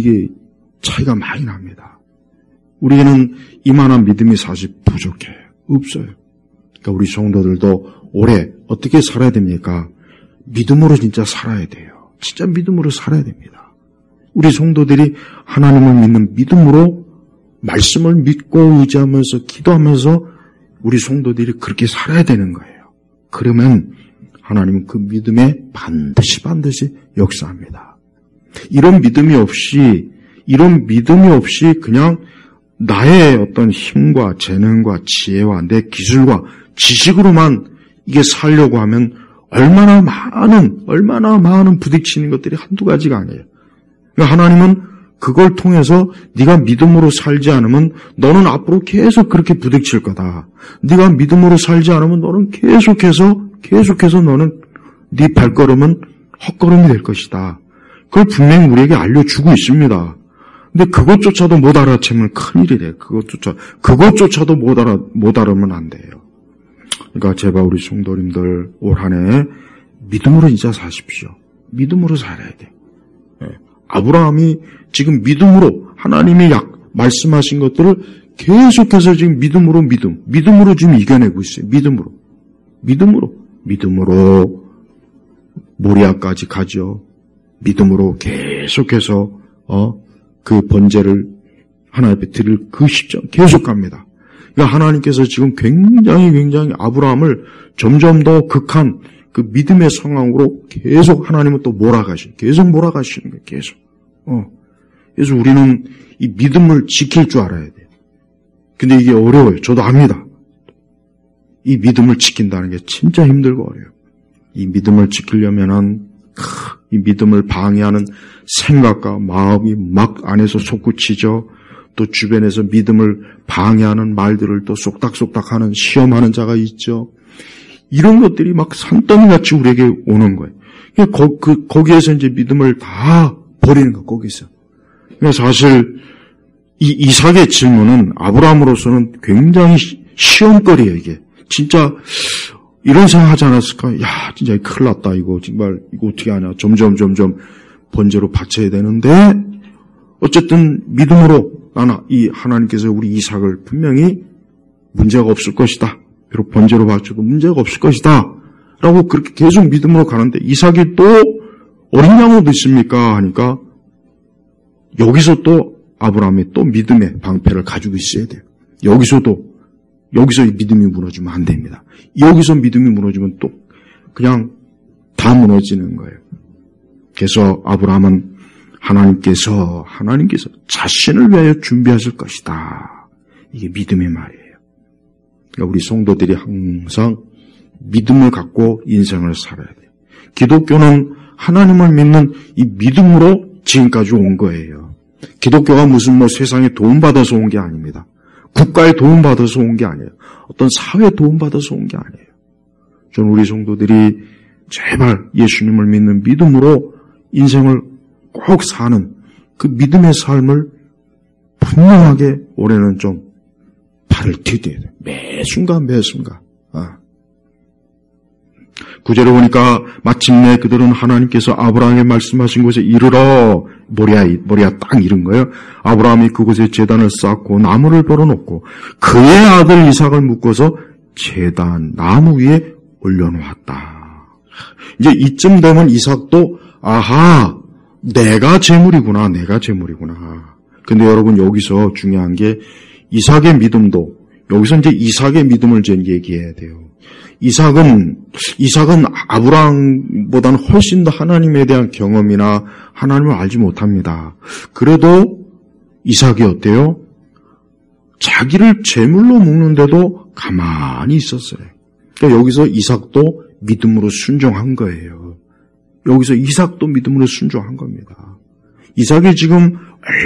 차이가 많이 납니다. 우리는 이만한 믿음이 사실 부족해요. 없어요. 그러니까 우리 성도들도 올해 어떻게 살아야 됩니까? 믿음으로 진짜 살아야 돼요. 진짜 믿음으로 살아야 됩니다. 우리 성도들이 하나님을 믿는 믿음으로 말씀을 믿고 의지하면서 기도하면서 우리 성도들이 그렇게 살아야 되는 거예요. 그러면 하나님은 그 믿음에 반드시 역사합니다. 이런 믿음이 없이 그냥 나의 어떤 힘과 재능과 지혜와 내 기술과 지식으로만 이게 살려고 하면 얼마나 많은 부딪히는 것들이 한두 가지가 아니에요. 그러니까 하나님은 그걸 통해서 네가 믿음으로 살지 않으면 너는 앞으로 계속 그렇게 부딪힐 거다. 네가 믿음으로 살지 않으면 너는 계속해서 너는 네 발걸음은 헛걸음이 될 것이다. 그걸 분명히 우리에게 알려주고 있습니다. 근데 그것조차도 못 알아채면 큰일이래요. 그것조차도 못 알으면 안 돼요. 그러니까 제발 우리 성도님들 올 한 해 믿음으로 진짜 사십시오. 믿음으로 살아야 돼. 아브라함이 지금 믿음으로 하나님이 말씀하신 것들을 계속해서 지금 믿음으로 지금 이겨내고 있어요. 믿음으로 모리아까지 가죠. 믿음으로 계속해서 그 번제를 하나님 앞에 드릴 그 시점 계속 갑니다. 그러니까 하나님께서 지금 굉장히 아브라함을 점점 더 극한 그 믿음의 상황으로 계속 하나님은 또 몰아가시는 거예요. 계속. 그래서 우리는 이 믿음을 지킬 줄 알아야 돼요. 근데 이게 어려워요. 저도 압니다. 이 믿음을 지킨다는 게 진짜 힘들고 어려워요. 이 믿음을 지키려면은 이 믿음을 방해하는 생각과 마음이 막 안에서 솟구치죠. 또 주변에서 믿음을 방해하는 말들을 또 쏙닥쏙닥하는 시험하는 자가 있죠. 이런 것들이 막 산더미같이 우리에게 오는 거예요. 거기에서 이제 믿음을 다 버리는 거 거기서. 사실 이 이삭의 질문은 아브라함으로서는 굉장히 시험거리예요. 이게 진짜 이런 생각하지 않았을까? 야, 진짜 큰일 났다. 이거 어떻게 하냐? 점점 번제로 바쳐야 되는데 어쨌든 믿음으로 이 하나님께서 우리 이삭을 분명히 문제가 없을 것이다. 비록 번제로 바쳐도 문제가 없을 것이다. 라고 그렇게 계속 믿음으로 가는데 이삭이 또 어린 양 어디 있습니까? 하니까 여기서 또 아브라함이 또 믿음의 방패를 가지고 있어야 돼요. 여기서 믿음이 무너지면 안 됩니다. 여기서 믿음이 무너지면 또 그냥 다 무너지는 거예요. 그래서 아브라함은 하나님께서 자신을 위하여 준비하실 것이다. 이게 믿음의 말이에요. 그러니까 우리 성도들이 항상 믿음을 갖고 인생을 살아야 돼요. 기독교는 하나님을 믿는 이 믿음으로 지금까지 온 거예요. 기독교가 무슨 세상에 도움받아서 온 게 아닙니다. 국가에 도움받아서 온 게 아니에요. 어떤 사회에 도움받아서 온 게 아니에요. 저는 우리 성도들이 제발 예수님을 믿는 믿음으로 인생을 꼭 사는 그 믿음의 삶을 분명하게 올해는 좀 발을 디뎌야 돼요. 매 순간. 9절에 보니까 마침내 그들은 하나님께서 아브라함에게 말씀하신 곳에 이르러 모리아 땅 이른 거예요. 아브라함이 그곳에 제단을 쌓고 나무를 벌어놓고 그의 아들 이삭을 묶어서 제단 나무 위에 올려놓았다. 이제 이쯤 되면 이삭도 내가 제물이구나. 근데 여러분 여기서 중요한 게 이삭의 믿음도 여기서 이제 이삭의 믿음을 좀 얘기해야 돼요. 이삭은 아브라함보다는 훨씬 더 하나님에 대한 경험이나 하나님을 알지 못합니다. 그래도 이삭이 어때요? 자기를 제물로 묶는데도 가만히 있었어요. 그러니까 여기서 이삭도 믿음으로 순종한 거예요. 여기서 이삭도 믿음으로 순종한 겁니다. 이삭이 지금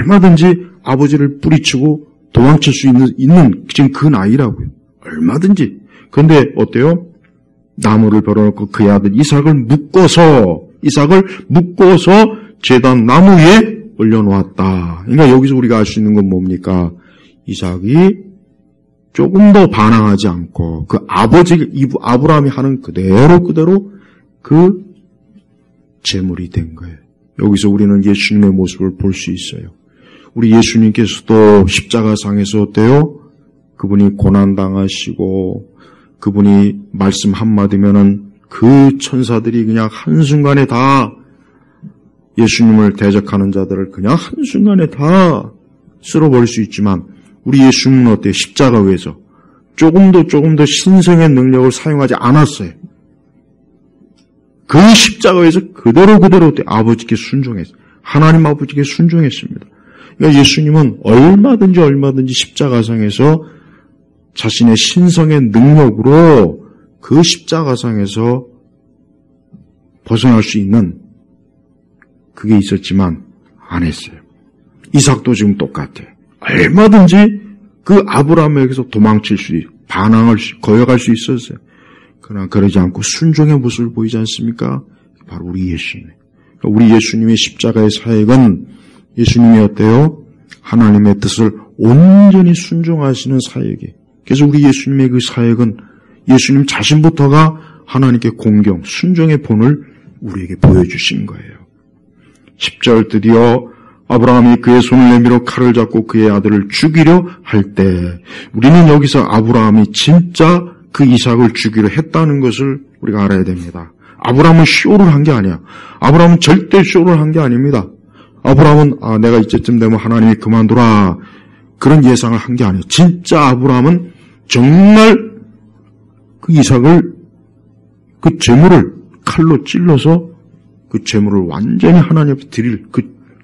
얼마든지 아버지를 뿌리치고 도망칠 수 있는 지금 그 나이라고요. 얼마든지. 그런데 어때요? 나무를 벌어놓고 그의 아들 이삭을 묶어서 제단 나무 위에 올려놓았다. 그러니까 여기서 우리가 알 수 있는 건 뭡니까? 이삭이 조금 더 반항하지 않고 그 아브라함이 하는 그대로 그 제물이 된 거예요. 여기서 우리는 예수님의 모습을 볼 수 있어요. 우리 예수님께서도 십자가상에서 어때요? 그분이 고난당하시고 그분이 말씀 한마디면은 그 천사들이 그냥 한순간에 다 예수님을 대적하는 자들을 그냥 한순간에 다 쓸어버릴 수 있지만 우리 예수님은 어때요? 십자가 위에서 조금 더 신성의 능력을 사용하지 않았어요. 그 십자가에서 그대로 아버지께 순종했어요. 하나님 아버지께 순종했습니다. 그러니까 예수님은 얼마든지 십자가상에서 자신의 신성의 능력으로 그 십자가상에서 벗어날 수 있는 그게 있었지만 안 했어요. 이삭도 지금 똑같아요. 얼마든지 그 아브라함에게서 도망칠 수 있고 거역할 수 있었어요. 그러나 그러지 않고 순종의 모습을 보이지 않습니까? 바로 우리 예수님. 우리 예수님의 십자가의 사역은 예수님이 어때요? 하나님의 뜻을 온전히 순종하시는 사역이에요. 그래서 우리 예수님의 그 사역은 예수님 자신부터가 하나님께 공경, 순종의 본을 우리에게 보여주신 거예요. 10절 드디어 아브라함이 그의 손을 내밀어 칼을 잡고 그의 아들을 죽이려 할 때 우리는 여기서 아브라함이 진짜 그 이삭을 죽이려 했다는 것을 우리가 알아야 됩니다. 아브라함은 쇼를 한 게 아니야. 아브라함은 절대 쇼를 한 게 아닙니다. 아브라함은 내가 이제쯤 되면 하나님이 그만둬라 그런 예상을 한 게 아니에요. 진짜 아브라함은 정말 그 이삭을 그 제물을 칼로 찔러서 그 제물을 완전히 하나님 앞에 드릴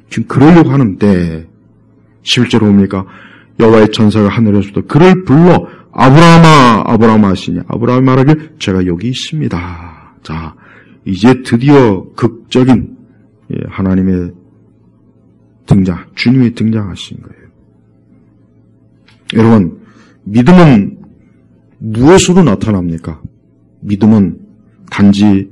지금 그러려고 하는데 11절에 봅니까? 여호와의 천사가 하늘에서부터 그를 불러 아브라함아 하시니 아브라함이 말하길 제가 여기 있습니다. 자, 이제 드디어 극적인 하나님의 등장, 주님이 등장하신 거예요. 여러분, 믿음은 무엇으로 나타납니까? 믿음은 단지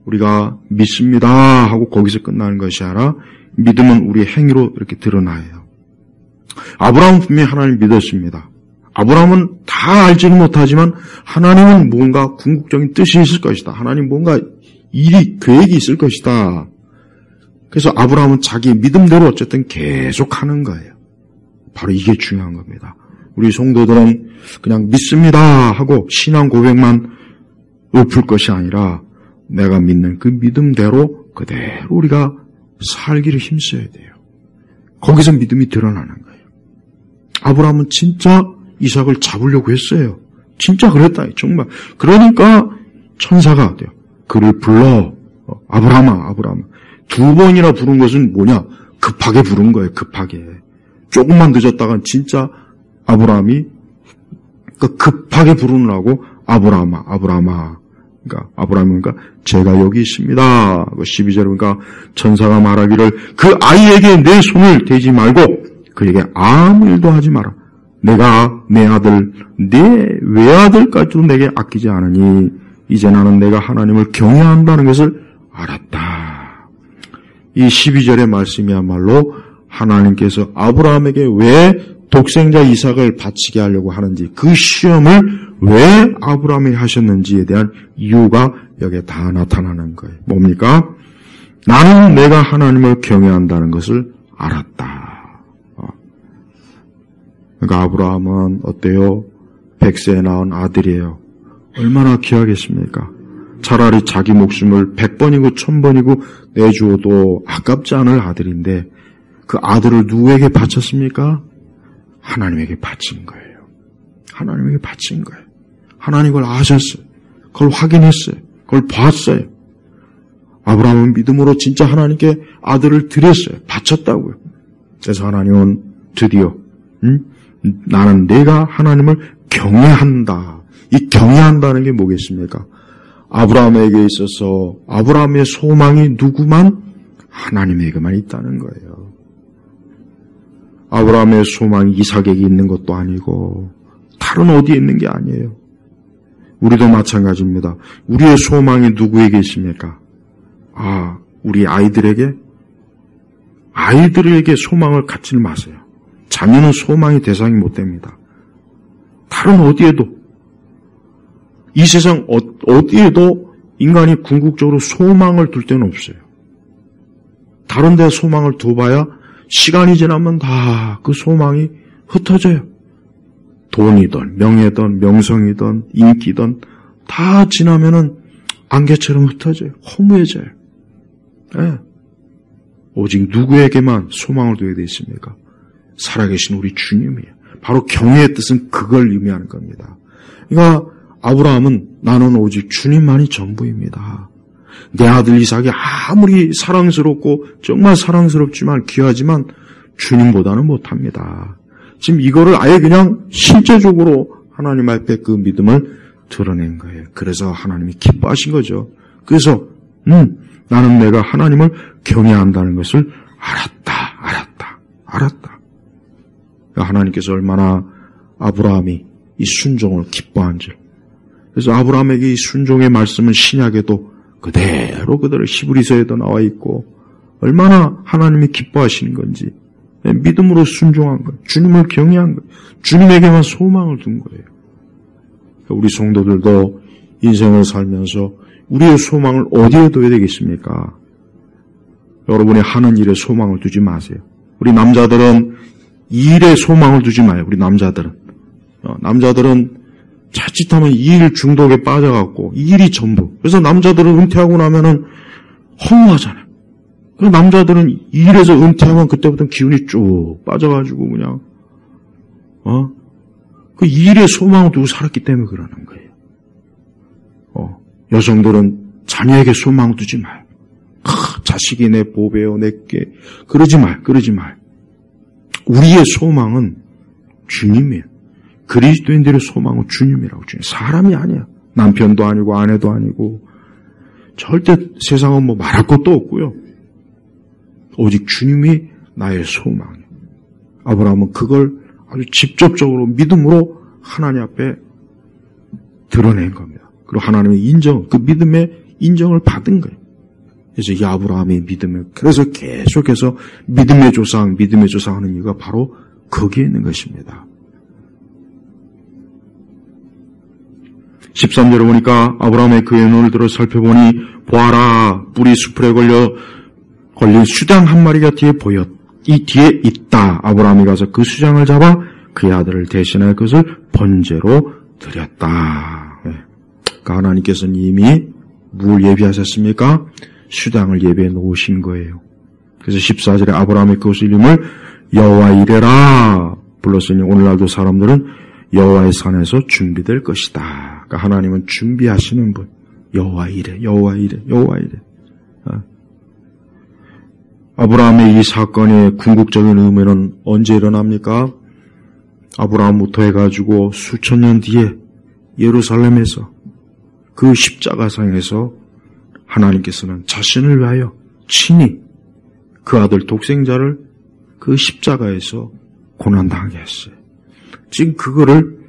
우리가 믿습니다 하고 거기서 끝나는 것이 아니라 믿음은 우리의 행위로 이렇게 드러나요. 아브라함은 분명히 하나님을 믿었습니다. 아브라함은 다 알지는 못하지만 하나님은 뭔가 궁극적인 뜻이 있을 것이다. 하나님 뭔가 계획이 있을 것이다. 그래서 아브라함은 자기 믿음대로 어쨌든 계속 하는 거예요. 바로 이게 중요한 겁니다. 우리 성도들은 그냥 믿습니다 하고 신앙 고백만 읊을 것이 아니라 내가 믿는 그 믿음대로 그대로 우리가 살기를 힘써야 돼요. 거기서 믿음이 드러나는 거예요. 아브라함은 진짜 이삭을 잡으려고 했어요. 진짜 그랬다. 정말. 그러니까 천사가 돼요. 그를 불러. 아브라함아, 아브라함아. 2번이나 부른 것은 뭐냐? 급하게 부른 거예요. 급하게. 조금만 늦었다간 진짜 아브라함이 급하게 부르느라고 아브라함아, 아브라함아. 그러니까 아브라함이니까 제가 여기 있습니다. 12절에 그러니까 천사가 말하기를 그 아이에게 내 손을 대지 말고 그에게 아무 일도 하지 마라. 내가 내 아들, 내 외아들까지도 내게 아끼지 않으니 이제 나는 내가 하나님을 경외한다는 것을 알았다. 이 12절의 말씀이야말로 하나님께서 아브라함에게 왜 독생자 이삭을 바치게 하려고 하는지, 그 시험을 왜 아브라함이 하셨는지에 대한 이유가 여기에 다 나타나는 거예요. 뭡니까? 나는 내가 하나님을 경외한다는 것을 알았다. 그러니까 아브라함은 어때요? 100세에 낳은 아들이에요. 얼마나 귀하겠습니까? 차라리 자기 목숨을 100번이고 1000번이고 내주어도 아깝지 않을 아들인데 그 아들을 누구에게 바쳤습니까? 하나님에게 바친 거예요. 하나님에게 바친 거예요. 하나님 그걸 아셨어요. 그걸 확인했어요. 그걸 봤어요. 아브라함은 믿음으로 진짜 하나님께 아들을 드렸어요. 바쳤다고요. 그래서 하나님은 드디어 나는 내가 하나님을 경외한다. 이 경외한다는 게 뭐겠습니까? 아브라함에게 있어서 아브라함의 소망이 누구만? 하나님에게만 있다는 거예요. 아브라함의 소망이 이삭에게 있는 것도 아니고 다른 어디에 있는 게 아니에요. 우리도 마찬가지입니다. 우리의 소망이 누구에게 있습니까? 우리 아이들에게 소망을 갖지 마세요. 자녀는 소망의 대상이 못 됩니다. 다른 어디에도, 이 세상 어디에도 인간이 궁극적으로 소망을 둘 데는 없어요. 다른 데 소망을 둬봐야 시간이 지나면 다 그 소망이 흩어져요. 돈이든 명예든 명성이든 인기든 다 지나면은 안개처럼 흩어져요. 허무해져요. 네. 오직 누구에게만 소망을 둬야 되겠습니까? 살아계신 우리 주님이에요. 바로 경외의 뜻은 그걸 의미하는 겁니다. 그러니까 아브라함은 나는 오직 주님만이 전부입니다. 내 아들 이삭이 아무리 사랑스럽고 정말 사랑스럽지만 귀하지만 주님보다는 못합니다. 지금 이거를 아예 그냥 실제적으로 하나님 앞에 그 믿음을 드러낸 거예요. 그래서 하나님이 기뻐하신 거죠. 그래서 나는 내가 하나님을 경외한다는 것을 알았다. 하나님께서 얼마나 아브라함이 이 순종을 기뻐한지. 그래서 아브라함에게 이 순종의 말씀은 신약에도 그대로 히브리서에도 나와 있고 얼마나 하나님이 기뻐하시는 건지 믿음으로 순종한 거예요. 주님을 경외한 거예요. 주님에게만 소망을 둔 거예요. 우리 성도들도 인생을 살면서 우리의 소망을 어디에 둬야 되겠습니까? 여러분이 하는 일에 소망을 두지 마세요. 우리 남자들은 일에 소망을 두지 마요. 우리 남자들은 자칫하면 이 일 중독에 빠져갖고 이 일이 전부. 그래서 남자들은 은퇴하고 나면은 허무하잖아요. 그래서 남자들은 이 일에서 은퇴하면 그때부터 기운이 쭉 빠져가지고 그냥 그 일에 소망을 두고 살았기 때문에 그러는 거예요. 여성들은 자녀에게 소망을 두지 마요. 자식이 내 보배요 내게 그러지 말. 우리의 소망은 주님이에요. 그리스도인들의 소망은 주님이라고. 주님. 사람이 아니야. 남편도 아니고 아내도 아니고 절대 세상은 뭐 말할 것도 없고요. 오직 주님이 나의 소망이에요. 아브라함은 그걸 아주 직접적으로 믿음으로 하나님 앞에 드러낸 겁니다. 그리고 하나님의 그 믿음의 인정을 받은 거예요. 그래서 이 아브라함의 그래서 계속해서 믿음의 조상 하는 이유가 바로 거기에 있는 것입니다. 13절에 보니까 아브라함의 그의 눈을 들어 살펴보니 보아라 뿔이 수풀에 걸린 수장 한 마리가 뒤에 있다. 아브라함이 가서 그 수장을 잡아 그의 아들을 대신할 것을 번제로 드렸다. 그러니까 하나님께서는 이미 뭘 예비하셨습니까? 수장을 예비해 놓으신 거예요. 그래서 14절에 아브라함의 그것을 이름을 여호와 이래라 불렀으니 오늘날도 사람들은 여호와의 산에서 준비될 것이다. 그러니까 하나님은 준비하시는 분. 여호와 이래, 여호와 이래, 여호와 이래. 아브라함의 이 사건의 궁극적인 의미는 언제 일어납니까? 아브라함부터 해가지고 수천 년 뒤에 예루살렘에서 그 십자가상에서 하나님께서는 자신을 위하여 친히 그 아들 독생자를 그 십자가에서 고난당하게 했어요. 지금 그거를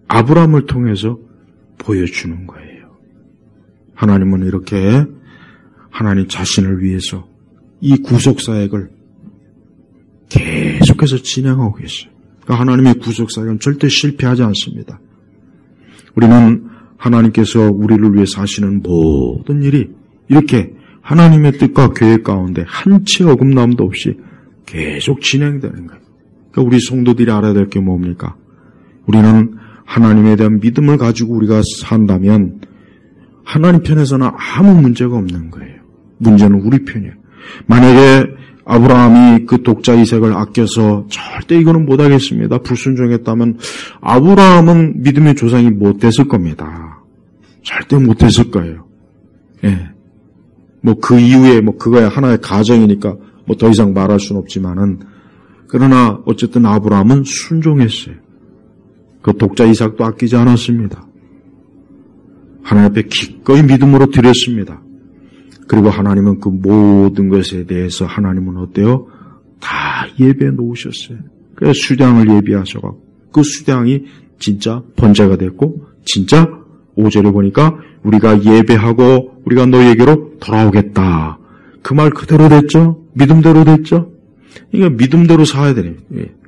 아브라함을 통해서 보여주는 거예요. 하나님은 이렇게 하나님 자신을 위해서 이 구속사역을 계속해서 진행하고 계셔요. 그러니까 하나님의 구속사역은 절대 실패하지 않습니다. 우리는 하나님께서 우리를 위해서 하시는 모든 일이 이렇게 하나님의 뜻과 계획 가운데 한 채 어긋남도 없이 계속 진행되는 거예요. 그러니까 우리 성도들이 알아야 될 게 뭡니까? 우리는 하나님에 대한 믿음을 가지고 우리가 산다면 하나님 편에서는 아무 문제가 없는 거예요. 문제는 우리 편이에요. 만약에 아브라함이 그 독자 이삭을 아껴서 절대 이거는 못하겠습니다. 불순종했다면 아브라함은 믿음의 조상이 못 됐을 겁니다. 절대 못 됐을 거예요. 예. 그 이후에 그거야 하나의 가정이니까 더 이상 말할 수는 없지만은 그러나 어쨌든 아브라함은 순종했어요. 그 독자 이삭도 아끼지 않았습니다. 하나님 앞에 기꺼이 믿음으로 드렸습니다. 그리고 하나님은 그 모든 것에 대해서 하나님은 어때요? 다 예배해 놓으셨어요. 그래서 수량을 예비하셔서 그 수량이 진짜 번제가 됐고 진짜 5절에 보니까 우리가 예배하고 우리가 너에게로 돌아오겠다. 그 말 그대로 됐죠? 믿음대로 됐죠? 그러니까 믿음대로 살아야 돼요.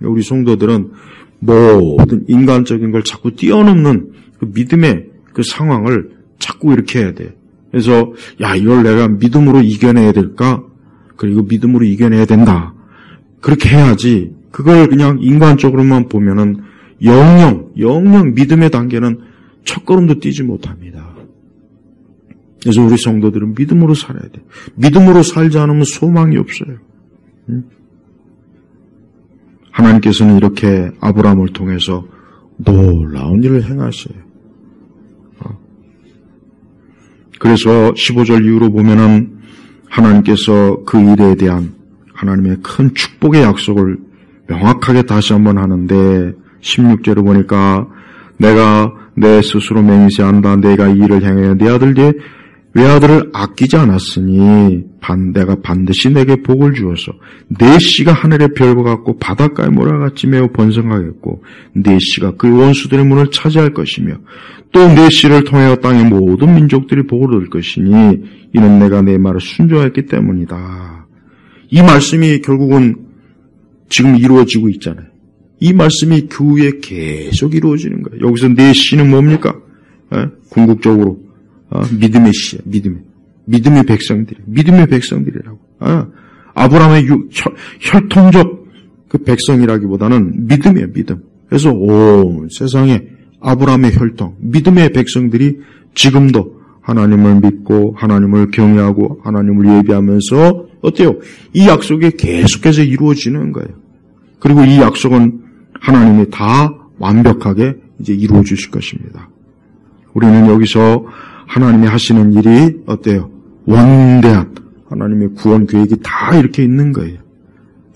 우리 성도들은 모든 인간적인 걸 자꾸 뛰어넘는 그 믿음의 그 상황을 자꾸 이렇게 해야 돼요. 그래서 이걸 내가 믿음으로 이겨내야 될까? 그리고 믿음으로 이겨내야 된다. 그렇게 해야지. 그걸 그냥 인간적으로만 보면은 영영 믿음의 단계는 첫걸음도 뛰지 못합니다. 그래서 우리 성도들은 믿음으로 살아야 돼. 믿음으로 살지 않으면 소망이 없어요. 하나님께서는 이렇게 아브라함을 통해서 놀라운 일을 행하셔요. 그래서 15절 이후로 보면은 하나님께서 그 일에 대한 하나님의 큰 축복의 약속을 명확하게 다시 한번 하는데 16절을 보니까 내가 내 스스로 맹세한다. 내가 이 일을 행하여 내 아들 내 외아들을 아끼지 않았으니 내가 반드시 내게 복을 주어서 내 씨가 하늘의 별과 같고 바닷가의 모래같이 매우 번성하겠고 내 씨가 그 원수들의 문을 차지할 것이며 또 내 씨를 통하여 땅의 모든 민족들이 복을 얻을 것이니 이는 내가 내 말을 순종했기 때문이다. 이 말씀이 결국은 지금 이루어지고 있잖아요. 이 말씀이 그 후에 계속 이루어지는 거예요. 여기서 내 씨는 뭡니까? 궁극적으로 믿음의 씨야. 믿음의 백성들이라고. 아브라함의 혈통적 그 백성이라기보다는 믿음이에요. 믿음. 그래서 온 세상에 아브라함의 혈통, 믿음의 백성들이 지금도 하나님을 믿고 하나님을 경외하고 하나님을 예비하면서 어때요? 이 약속이 계속해서 이루어지는 거예요. 그리고 이 약속은 하나님이 다 완벽하게 이제 이루어 주실 것입니다. 우리는 여기서 하나님이 하시는 일이 어때요? 원대한 하나님의 구원 계획이 다 이렇게 있는 거예요.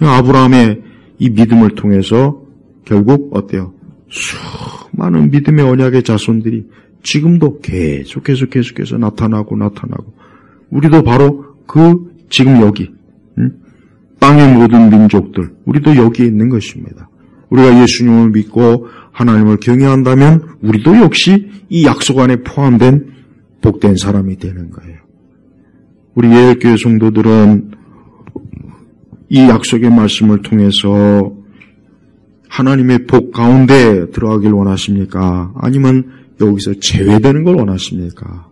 아브라함의 이 믿음을 통해서 결국 어때요? 수많은 믿음의 언약의 자손들이 지금도 계속해서 나타나고 우리도 바로 지금 여기 땅의 모든 민족들 우리도 여기에 있는 것입니다. 우리가 예수님을 믿고 하나님을 경외한다면 우리도 역시 이 약속 안에 포함된 복된 사람이 되는 거예요. 우리 예일교회 성도들은 이 약속의 말씀을 통해서 하나님의 복 가운데 들어가길 원하십니까? 아니면 여기서 제외되는 걸 원하십니까?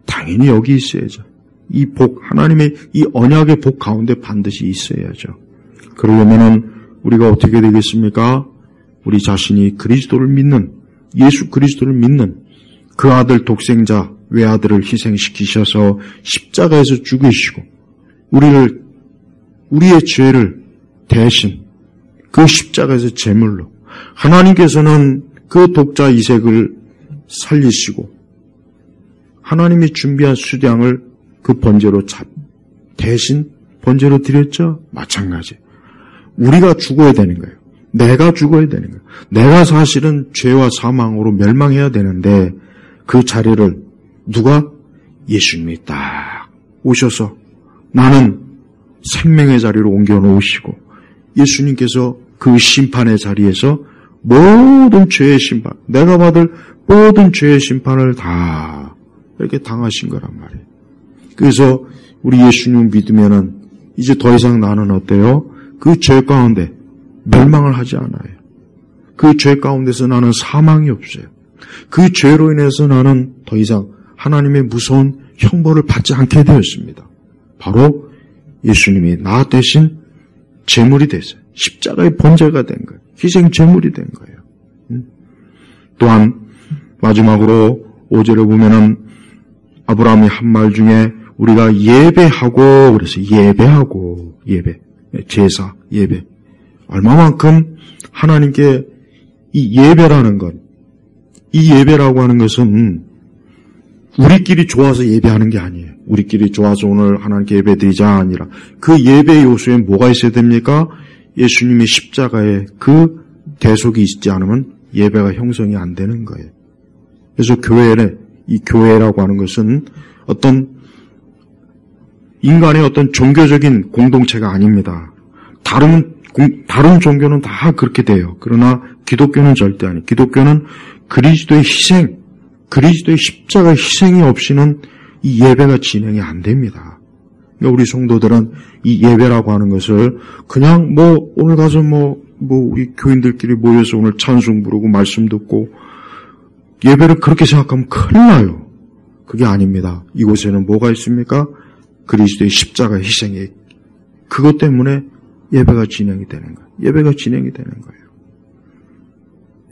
당연히 여기 있어야죠. 이 복, 하나님의 이 언약의 복 가운데 반드시 있어야죠. 그러려면은 우리가 어떻게 되겠습니까? 우리 자신이 그리스도를 믿는, 예수 그리스도를 믿는 그 아들 독생자 외아들을 희생시키셔서 십자가에서 죽이시고 우리의 죄를 대신 그 십자가에서 제물로 하나님께서는 그 독자 이색을 살리시고 하나님이 준비한 수량을 그 번제로 대신 번제로 드렸죠. 마찬가지. 우리가 죽어야 되는 거예요. 내가 죽어야 되는 거예요. 내가 사실은 죄와 사망으로 멸망해야 되는데 그 자리를 누가? 예수님이 딱 오셔서 나는 생명의 자리로 옮겨 놓으시고 예수님께서 그 심판의 자리에서 모든 죄의 심판, 내가 받을 모든 죄의 심판을 다 이렇게 당하신 거란 말이에요. 그래서 우리 예수님 믿으면은 이제 더 이상 나는 어때요? 그 죄 가운데 멸망을 하지 않아요. 그 죄 가운데서 나는 사망이 없어요. 그 죄로 인해서 나는 더 이상 하나님의 무서운 형벌을 받지 않게 되었습니다. 바로 예수님이 나 대신 제물이 됐어요. 십자가의 번제가 된 거예요. 희생 제물이 된 거예요. 또한 마지막으로 5절에 보면은 아브라함이 한 말 중에 우리가 예배하고 그래서 예배하고 예배 제사 예배 얼마만큼 하나님께 이 예배라는 것, 이 예배라고 하는 것은 우리끼리 좋아서 예배하는 게 아니에요. 우리끼리 좋아서 오늘 하나님께 예배드리자 아니라 그 예배 요소에 뭐가 있어야 됩니까? 예수님의 십자가에 그 대속이 있지 않으면 예배가 형성이 안 되는 거예요. 그래서 이 교회라고 하는 것은 어떤 인간의 어떤 종교적인 공동체가 아닙니다. 다른 종교는 다 그렇게 돼요. 그러나 기독교는 절대 아니에요. 기독교는 그리스도의 희생, 그리스도의 십자가의 희생이 없이는 이 예배가 진행이 안 됩니다. 그러니까 우리 성도들은 이 예배라고 하는 것을 그냥 오늘 가서 우리 교인들끼리 모여서 오늘 찬송 부르고 말씀 듣고 예배를 그렇게 생각하면 큰일 나요. 그게 아닙니다. 이곳에는 뭐가 있습니까? 그리스도의 십자가의 희생이 그것 때문에 예배가 진행이 되는 거예요. 예배가 진행이 되는 거예요.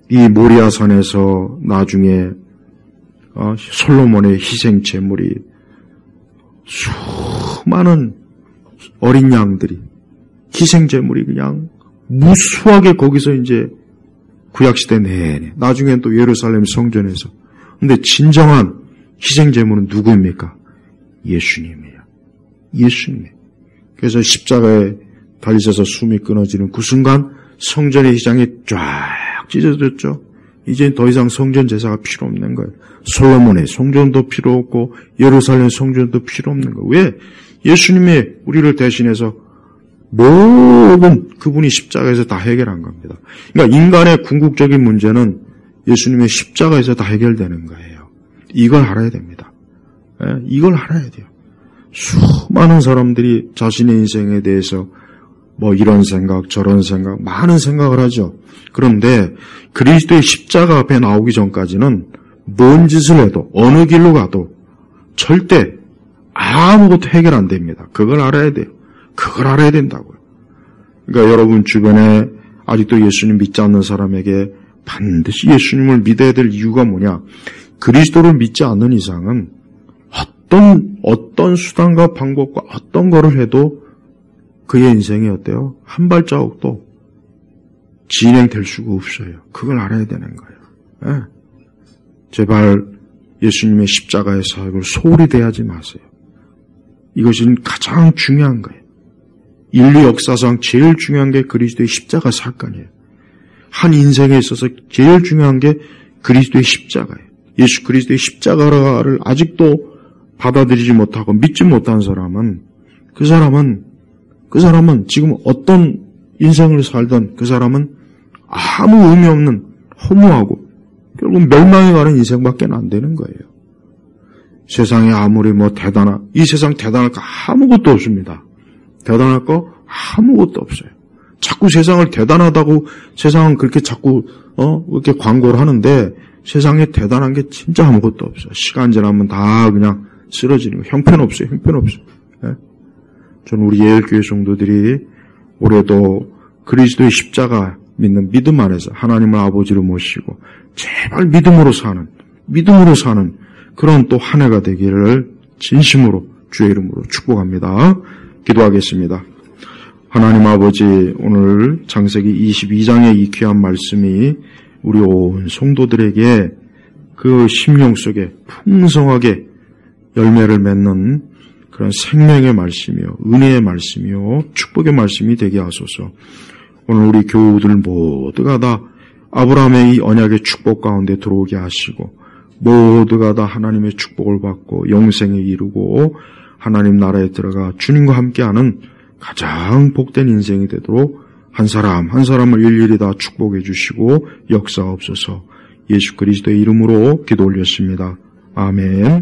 이 모리아산에서 나중에 솔로몬의 희생 제물이 수많은 어린 양들이 희생 제물이 그냥 무수하게 거기서 이제 구약시대 내내 나중엔 또 예루살렘 성전에서 근데 진정한 희생 제물은 누구입니까? 예수님이에요. 예수님. 그래서 십자가에 달리셔서 숨이 끊어지는 그 순간 성전의 휘장이 쫙 찢어졌죠. 이제 더 이상 성전 제사가 필요 없는 거예요. 솔로몬의 성전도 필요 없고 예루살렘 성전도 필요 없는 거예요. 왜? 예수님이 우리를 대신해서 모든 그분이 십자가에서 다 해결한 겁니다. 그러니까 인간의 궁극적인 문제는 예수님의 십자가에서 다 해결되는 거예요. 이걸 알아야 됩니다. 이걸 알아야 돼요. 수많은 사람들이 자신의 인생에 대해서 이런 생각 저런 생각 많은 생각을 하죠. 그런데 그리스도의 십자가 앞에 나오기 전까지는 뭔 짓을 해도 어느 길로 가도 절대 아무것도 해결 안 됩니다. 그걸 알아야 돼요. 그걸 알아야 된다고요. 그러니까 여러분 주변에 아직도 예수님 믿지 않는 사람에게 반드시 예수님을 믿어야 될 이유가 뭐냐? 그리스도를 믿지 않는 이상은 어떤 수단과 방법과 어떤 거를 해도 그의 인생이 어때요? 한 발자국도 진행될 수가 없어요. 그걸 알아야 되는 거예요. 네. 제발 예수님의 십자가의 사역을 소홀히 대하지 마세요. 이것은 가장 중요한 거예요. 인류 역사상 제일 중요한 게 그리스도의 십자가 사건이에요. 한 인생에 있어서 제일 중요한 게 그리스도의 십자가예요. 예수 그리스도의 십자가를 아직도 받아들이지 못하고 믿지 못한 사람은 그 사람은 지금 어떤 인생을 살던 그 사람은 아무 의미 없는 허무하고 결국 멸망에 가는 인생밖에 안 되는 거예요. 세상에 아무리 이 세상 대단할 거 아무것도 없습니다. 대단할 거 아무것도 없어요. 자꾸 세상을 대단하다고 세상은 그렇게 자꾸 이렇게 광고를 하는데 세상에 대단한 게 진짜 아무것도 없어요. 시간 지나면 다 그냥 쓰러지는 거. 형편없어요. 형편없어요. 네? 저는 우리 예일교회 성도들이 올해도 그리스도의 십자가 믿는 믿음 안에서 하나님을 아버지로 모시고 제발 믿음으로 사는 그런 또 한 해가 되기를 진심으로 주의 이름으로 축복합니다. 기도하겠습니다. 하나님 아버지, 오늘 창세기 22장의 이 귀한 말씀이 우리 온 성도들에게 그 심령 속에 풍성하게 열매를 맺는 그런 생명의 말씀이요, 은혜의 말씀이요, 축복의 말씀이 되게 하소서. 오늘 우리 교우들 모두가 다 아브라함의 이 언약의 축복 가운데 들어오게 하시고, 모두가 다 하나님의 축복을 받고 영생에 이르고 하나님 나라에 들어가 주님과 함께하는 가장 복된 인생이 되도록 한 사람 한 사람을 일일이 다 축복해 주시고 역사하옵소서. 예수 그리스도의 이름으로 기도 올렸습니다. 아멘.